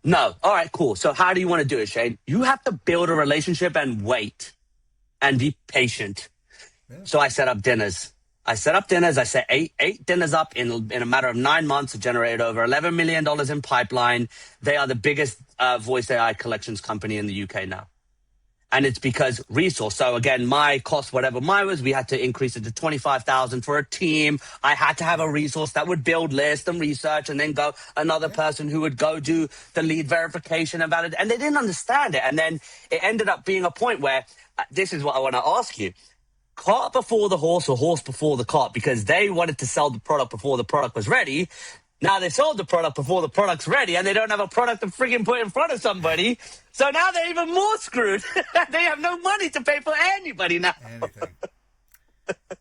No. All right, cool. So how do you want to do it, Shane? You have to build a relationship and wait and be patient. Yeah. So I set up dinners. I set eight dinners up in a matter of 9 months. Generated over $11 million in pipeline. They are the biggest voice AI collections company in the UK now. And it's because resource. So again, my cost, whatever mine was, we had to increase it to 25,000 for a team. I had to have a resource that would build lists and research, and then go another person who would go do the lead verification about it. And they didn't understand it. And then it ended up being a point where this is what I want to ask you. Cart before the horse, or horse before the cart, because they wanted to sell the product before the product was ready. Now they sold the product before the product's ready, and they don't have a product to friggin' put in front of somebody. So now they're even more screwed. They have no money to pay for anybody now. Anything.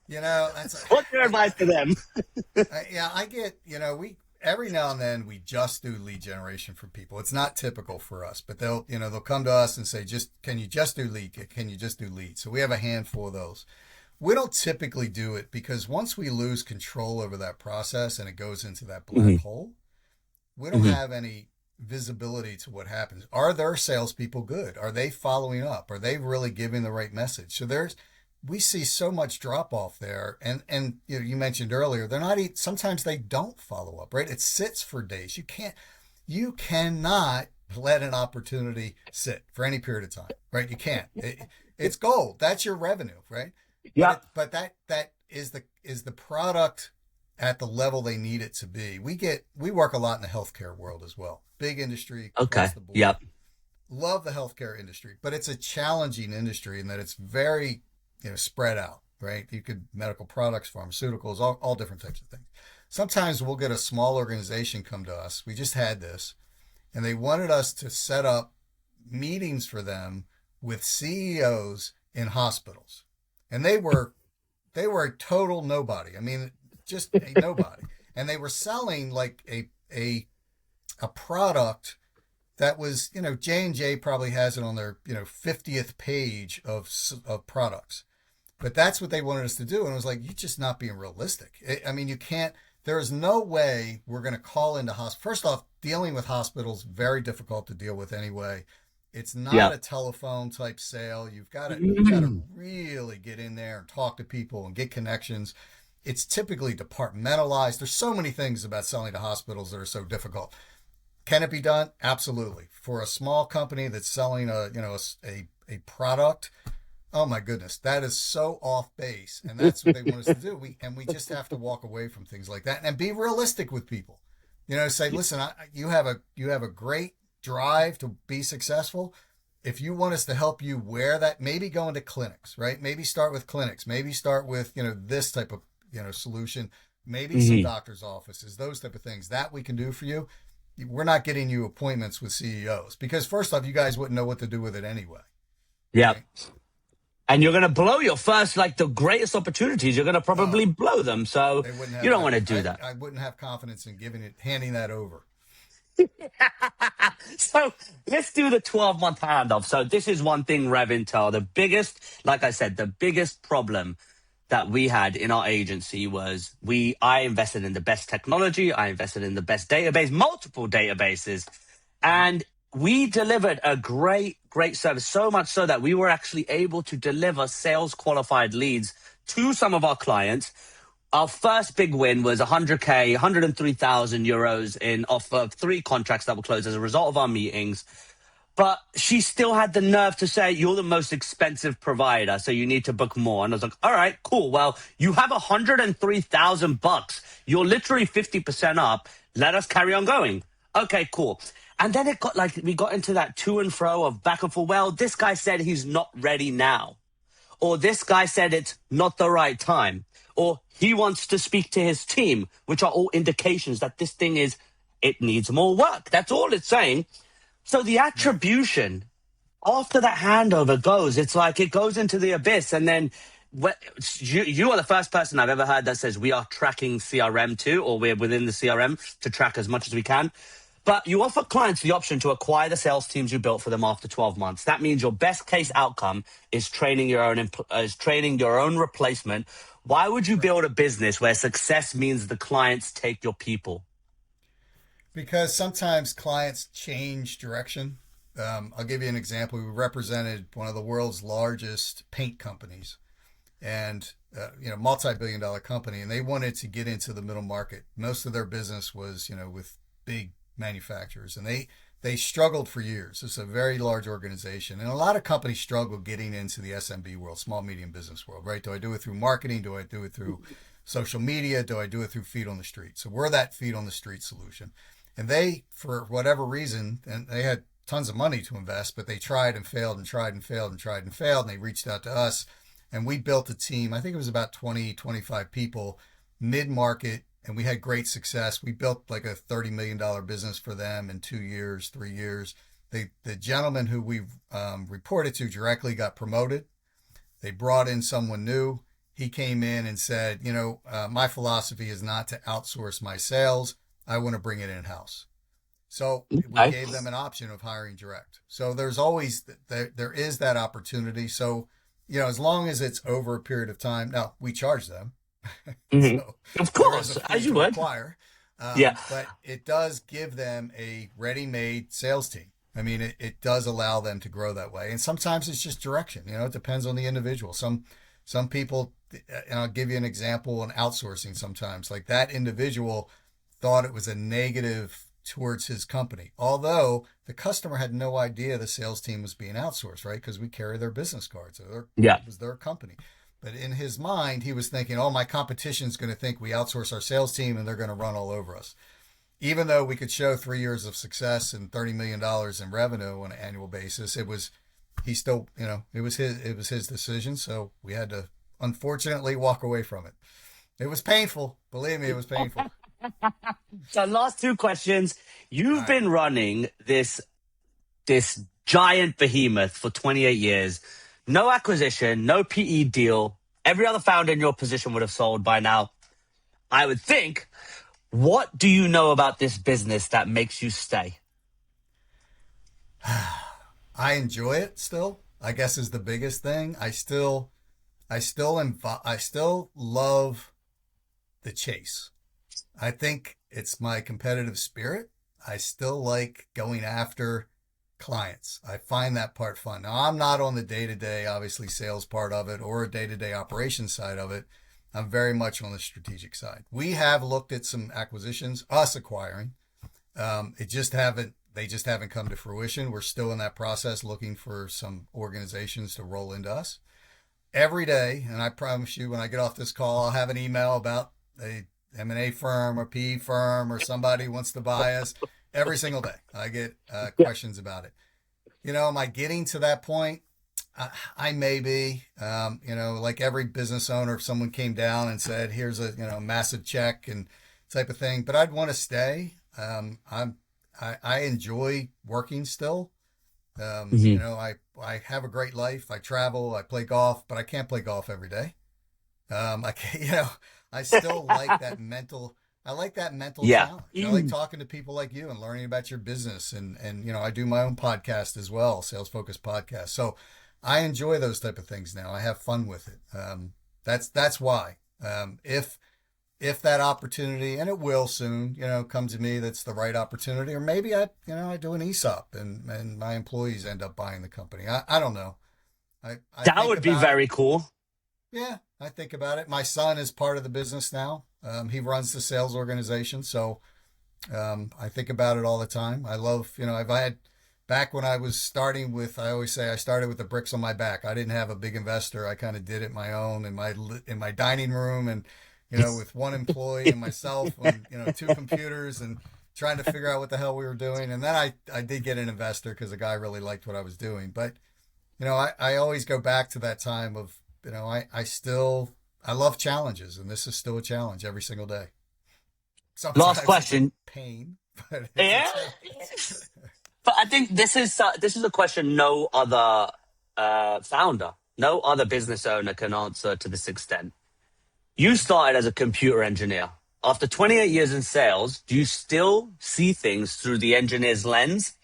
That's What's your advice to them? I get, every now and then we just do lead generation for people. It's not typical for us, but they'll come to us and say, can you just do lead? Can you just do lead? So we have a handful of those. We don't typically do it because once we lose control over that process and it goes into that black hole, we don't have any visibility to what happens. Are their salespeople good? Are they following up? Are they really giving the right message? So we see so much drop off there. And you mentioned earlier, sometimes they don't follow up, right? It sits for days. You cannot let an opportunity sit for any period of time, right? You can't. It's gold. That's your revenue, right? Yeah. But that is the product at the level they need it to be. We work a lot in the healthcare world as well. Big industry across the board. Yep. Love the healthcare industry, but it's a challenging industry in that it's very, spread out, right? You could medical products, pharmaceuticals, all different types of things. Sometimes we'll get a small organization come to us. We just had this, and they wanted us to set up meetings for them with CEOs in hospitals. And they were a total nobody. I mean, just a nobody. And they were selling like a product that was, J&J probably has it on their, 50th page of products. But that's what they wanted us to do. And it was like, you're just not being realistic. You can't, there is no way we're going to call into hospitals. First off, dealing with hospitals, very difficult to deal with anyway. It's not a telephone type sale. You've got to really get in there and talk to people and get connections. It's typically departmentalized. There's so many things about selling to hospitals that are so difficult. Can it be done? Absolutely. For a small company that's selling a product, oh my goodness, that is so off base, and that's what they want us to do. We just have to walk away from things like that and be realistic with people. Say, listen, you have a great drive to be successful. If you want us to help you wear that, maybe go into clinics, right? Maybe start with clinics. Maybe start with this type of solution. Maybe some Hmm. doctors' offices, those type of things that we can do for you. We're not getting you appointments with CEOs because first off, you guys wouldn't know what to do with it anyway, Yeah. right? And you're going to blow your first, like the greatest opportunities. You're going to Oh, probably blow them. So they wouldn't you have don't want that. to do that. I wouldn't have confidence in handing that over. So let's do the 12-month handoff. So this is one thing, RevIntel. The biggest, like I said, the biggest problem that we had in our agency was I invested in the best technology. I invested in the best database, multiple databases, and we delivered a great service. So much so that we were actually able to deliver sales qualified leads to some of our clients. Our first big win was 100K, 103,000 euros in off of 3 contracts that were closed as a result of our meetings. But she still had the nerve to say, you're the most expensive provider, so you need to book more. And I was like, all right, cool. Well, you have 103,000 bucks. You're literally 50% up. Let us carry on going. Okay, cool. And then it got like, we got into that to and fro of back and forth. Well, this guy said he's not ready now. Or this guy said it's not the right time. Or he wants to speak to his team, which are all indications that this thing it needs more work. That's all it's saying. So the Right. attribution after that handover goes, it's like it goes into the abyss. And then you are the first person I've ever heard that says we are tracking CRM too, or we're within the CRM to track as much as we can. But you offer clients the option to acquire the sales teams you built for them after 12 months. That means your best case outcome is training your own replacement. Why would you Right. build a business where success means the clients take your people? Because sometimes clients change direction. I'll give you an example. We represented one of the world's largest paint companies, and multi-billion-dollar company, and they wanted to get into the middle market. Most of their business was with big manufacturers, and they struggled for years. It's a very large organization, and a lot of companies struggle getting into the SMB world, small medium business world. Right? Do I do it through marketing? Do I do it through social media? Do I do it through feet on the street? So we're that feet on the street solution. And they, for whatever reason, and they had tons of money to invest, but they tried and failed and tried and failed and tried and failed. And they reached out to us, and we built a team. I think it was about 20, 25 people, mid market, and we had great success. We built like a $30 million business for them in 2 years, 3 years. The gentleman who we reported to directly got promoted. They brought in someone new. He came in and said, my philosophy is not to outsource my sales. I want to bring it in house. So we Okay. gave them an option of hiring direct. So there's always there is that opportunity. So as long as it's over a period of time. Now we charge them, Hmm. so Of there is course, a fee as you to would. acquire, Yeah. but it does give them a ready-made sales team. I mean, it does allow them to grow that way. And sometimes it's just direction. It depends on the individual. Some people, and I'll give you an example in outsourcing sometimes, like that individual thought it was a negative towards his company, although the customer had no idea the sales team was being outsourced, right? Because we carry their business cards. So Yeah. it was their company. But in his mind, he was thinking, oh, my competition's going to think we outsource our sales team and they're going to run all over us. Even though we could show 3 years of success and $30 million in revenue on an annual basis, he still, it was his decision. So we had to unfortunately walk away from it. It was painful. Believe me, it was painful. So last 2 questions. All You've right. been running this giant behemoth for 28 years. No acquisition, no PE deal. Every other founder in your position would have sold by now. I would think. What do you know about this business that makes you stay? I enjoy it still. I guess is the biggest thing. I still love the chase. I think it's my competitive spirit. I still like going after clients. I find that part fun. Now, I'm not on the day to day, obviously, sales part of it or a day to day operations side of it. I'm very much on the strategic side. We have looked at some acquisitions, us acquiring, They just haven't come to fruition. We're still in that process looking for some organizations to roll into us every day. And I promise you, when I get off this call, I'll have an email about a M&A firm or PE firm or somebody who wants to buy us every single day. I get questions about it. Am I getting to that point? I may be, like every business owner, if someone came down and said, here's a, massive check and type of thing, but I'd want to stay. I enjoy working still. Mhm. I have a great life. I travel, I play golf, but I can't play golf every day. I can't, I still like that mental. I like that mental Yeah. challenge. I like talking to people like you and learning about your business. And I do my own podcast as well, Sales Focused Podcast. So I enjoy those type of things now. I have fun with it. That's why. If that opportunity, and it will soon, come to me, that's the right opportunity, or maybe I do an ESOP and my employees end up buying the company. I don't know. I That think would be about it. very cool. Yeah, I think about it. My son is part of the business now. He runs the sales organization, so I think about it all the time. I love, I've had back when I was starting with. I always say I started with the bricks on my back. I didn't have a big investor. I kind of did it my own in my dining room, and with one employee and myself, and two computers, and trying to figure out what the hell we were doing. And then I did get an investor because the guy really liked what I was doing. But I always go back to that time of, I love challenges, and this is still a challenge every single day. Last Sometimes it's a question. pain, but it's a Yeah. challenge. But I think this is a question no other founder, no other business owner can answer to this extent. You started as a computer engineer. After 28 years in sales, do you still see things through the engineer's lens?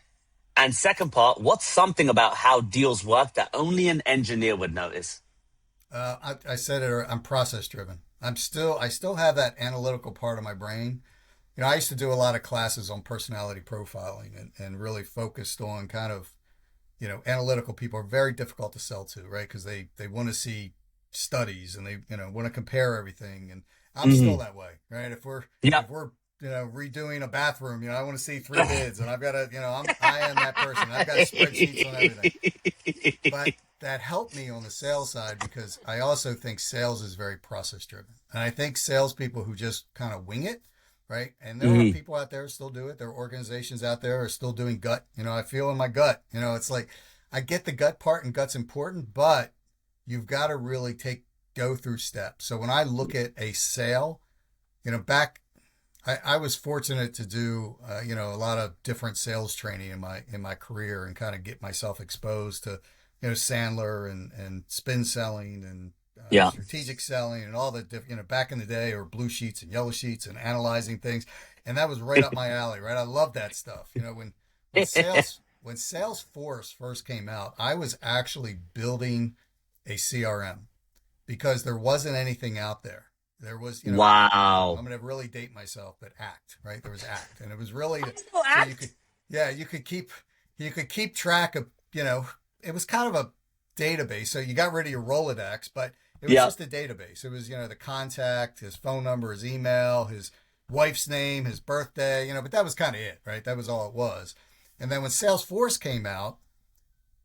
And second part, what's something about how deals work that only an engineer would notice? I said it. I'm process driven. I still have that analytical part of my brain. I used to do a lot of classes on personality profiling and really focused on kind of, analytical people are very difficult to sell to, right? Because they want to see studies and they, want to compare everything. And I'm still Hmm. that way, right? Yeah. If we're, redoing a bathroom, I want to see three bids and I've got to, I am that person. I've got spreadsheets on everything. But that helped me on the sales side because I also think sales is very process driven. And I think salespeople who just kind of wing it, right? And there are Hmm. people out there who still do it. There are organizations out there who are still doing gut. I feel in my gut. It's like I get the gut part and gut's important, but you've got to really go through steps. So when I look at a sale, back I was fortunate to do a lot of different sales training in my career and kind of get myself exposed to Sandler and spin selling and Yeah. strategic selling and all the different back in the day, or blue sheets and yellow sheets and analyzing things, and that was right up my alley. Right, I love that stuff. When Salesforce first came out, I was actually building a CRM because there wasn't anything out there. There was, I'm Wow. going to really date myself, but Act, right? There was Act, and it was really I still so you could, act. yeah, you could keep track of, it was kind of a database. So you got rid of your Rolodex, but it was Yeah. just a database. It was, the contact, his phone number, his email, his wife's name, his birthday, but that was kind of it, right? That was all it was. And then when Salesforce came out,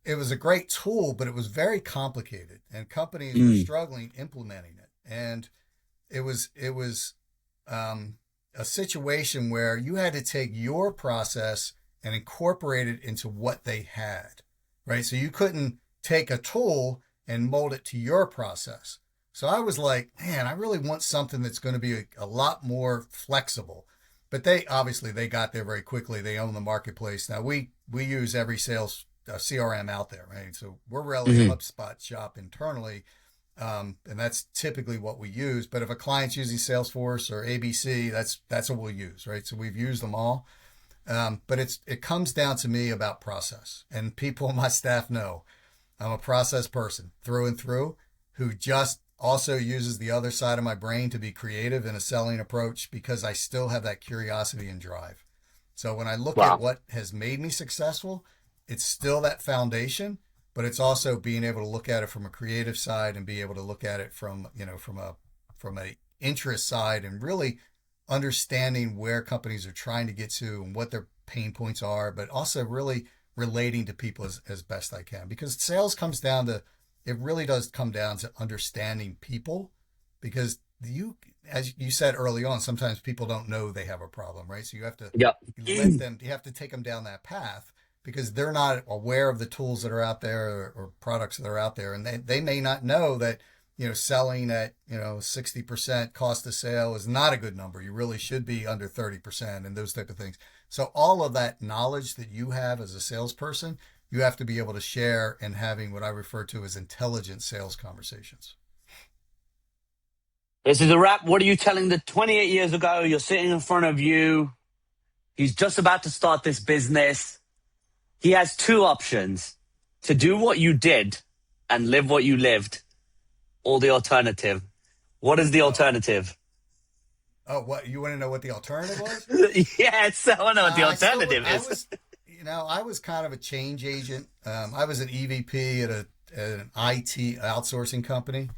it was a great tool, but it was very complicated, and companies were Mm. struggling implementing it. And it was a situation where you had to take your process and incorporate it into what they had, right? So you couldn't take a tool and mold it to your process. So I was like, man, I really want something that's going to be a lot more flexible. But they got there very quickly. They own the marketplace. Now we use every sales CRM out there, right? So we're really a Hmm. HubSpot shop internally, and that's typically what we use. But if a client's using Salesforce or ABC, that's what we'll use, right? So we've used them all. But it comes down to me about process, and people on my staff know I'm a process person through and through, who just also uses the other side of my brain to be creative in a selling approach because I still have that curiosity and drive. So when I look at Wow. what has made me successful, it's still that foundation, but it's also being able to look at it from a creative side and be able to look at it from a interest side and really understanding where companies are trying to get to and what their pain points are, but also really relating to people as best I can. Because sales comes down to, it really does come down to understanding people, because as you said early on, sometimes people don't know they have a problem, right? So you have to Yep. you have to take them down that path, because they're not aware of the tools that are out there, or products that are out there. And they may not know that, selling at, 60% cost of sale is not a good number. You really should be under 30% and those type of things. So all of that knowledge that you have as a salesperson, you have to be able to share, and having what I refer to as intelligent sales conversations. This is a wrap. What are you telling the 28 years ago? You're sitting in front of you. He's just about to start this business. He has two options: to do what you did and live what you lived, or the alternative. What is the alternative? What, you want to know what the alternative was? Yes, I want to know what the alternative is. I was kind of a change agent. I was an EVP at an IT outsourcing company.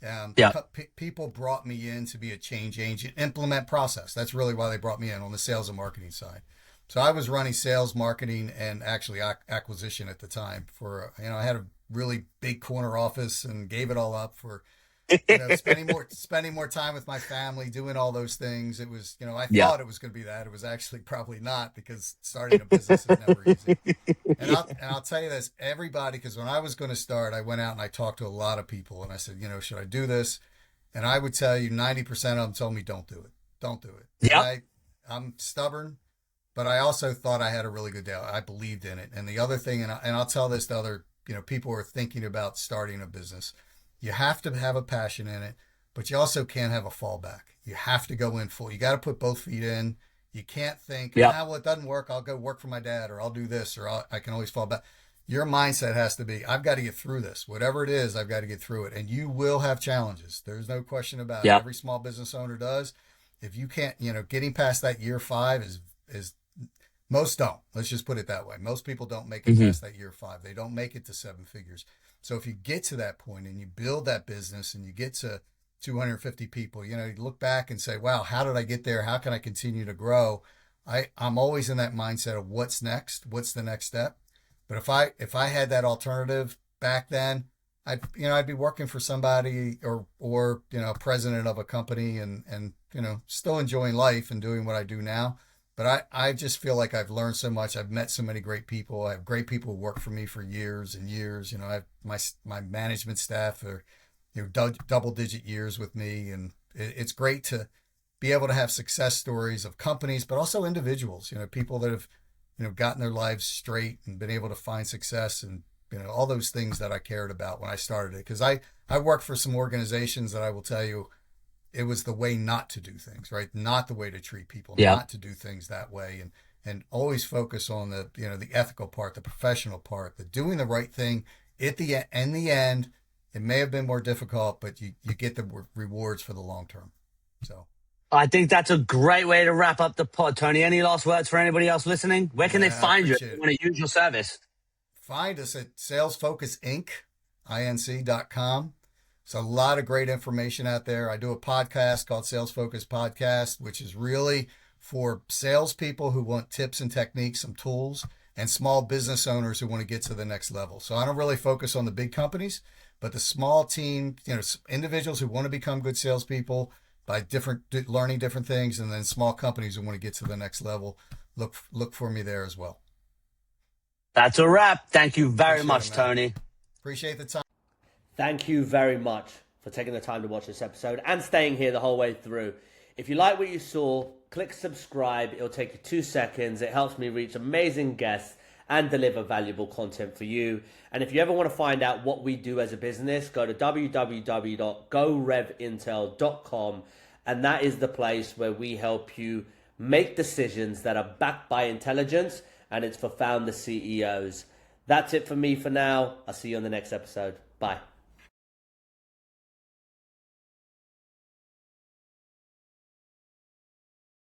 Yeah. People brought me in to be a change agent, implement process. That's really why they brought me in on the sales and marketing side. So I was running sales, marketing, and actually acquisition at the time for, I had a really big corner office and gave it all up for, spending more time with my family, doing all those things. It was, I thought it was going to be that. It was actually probably not, because starting a business is never easy. And I'll tell you this, everybody, because when I was going to start, I went out and I talked to a lot of people, and I said, should I do this? And I would tell you 90% of them told me, don't do it. Don't do it. Yeah. I'm stubborn, but I also thought I had a really good deal. I believed in it. And the other thing, and I'll tell this to other, people who are thinking about starting a business, you have to have a passion in it, but you also can't have a fallback. You have to go in full. You got to put both feet in. You can't think, well, it doesn't work, I'll go work for my dad, or I'll do this, or I can always fall back. Your mindset has to be, I've got to get through this. Whatever it is, I've got to get through it. And you will have challenges. There's no question about it. Every small business owner does. If you can't, getting past that year 5 is most don't. Let's just put it that way. Most people don't make it past that year 5. They don't make it to 7 figures. So if you get to that point and you build that business and you get to 250 people, you look back and say, wow, how did I get there? How can I continue to grow? I'm always in that mindset of what's next? What's the next step? But if I had that alternative back then, I'd be working for somebody or president of a company and still enjoying life and doing what I do now. But I just feel like I've learned so much. I've met so many great people. I have great people who work for me for years and years. I have my management staff are, double digit years with me. And it's great to be able to have success stories of companies, but also individuals, people that have, gotten their lives straight and been able to find success and, all those things that I cared about when I started it. Because I worked for some organizations that I will tell you, it was the way not to do things, right? Not the way to treat people, not to do things that way, and always focus on the, the ethical part, the professional part, the doing the right thing. In the end, it may have been more difficult, but you get the rewards for the long term. So I think that's a great way to wrap up the pod, Tony. Any last words for anybody else listening? Where can they find you if they want to use your service? Find us at salesfocusinc.com. It's a lot of great information out there. I do a podcast called Sales Focus Podcast, which is really for salespeople who want tips and techniques, some tools, and small business owners who want to get to the next level. So I don't really focus on the big companies, but the small team, individuals who want to become good salespeople by learning different things, and then small companies who want to get to the next level. Look for me there as well. That's a wrap. Thank you very much, Tony. Appreciate the time. Thank you very much for taking the time to watch this episode and staying here the whole way through. If you like what you saw, click subscribe. It'll take you 2 seconds. It helps me reach amazing guests and deliver valuable content for you. And if you ever want to find out what we do as a business, go to www.gorevintel.com, and that is the place where we help you make decisions that are backed by intelligence, and it's for founder CEOs. That's it for me for now. I'll see you on the next episode. Bye.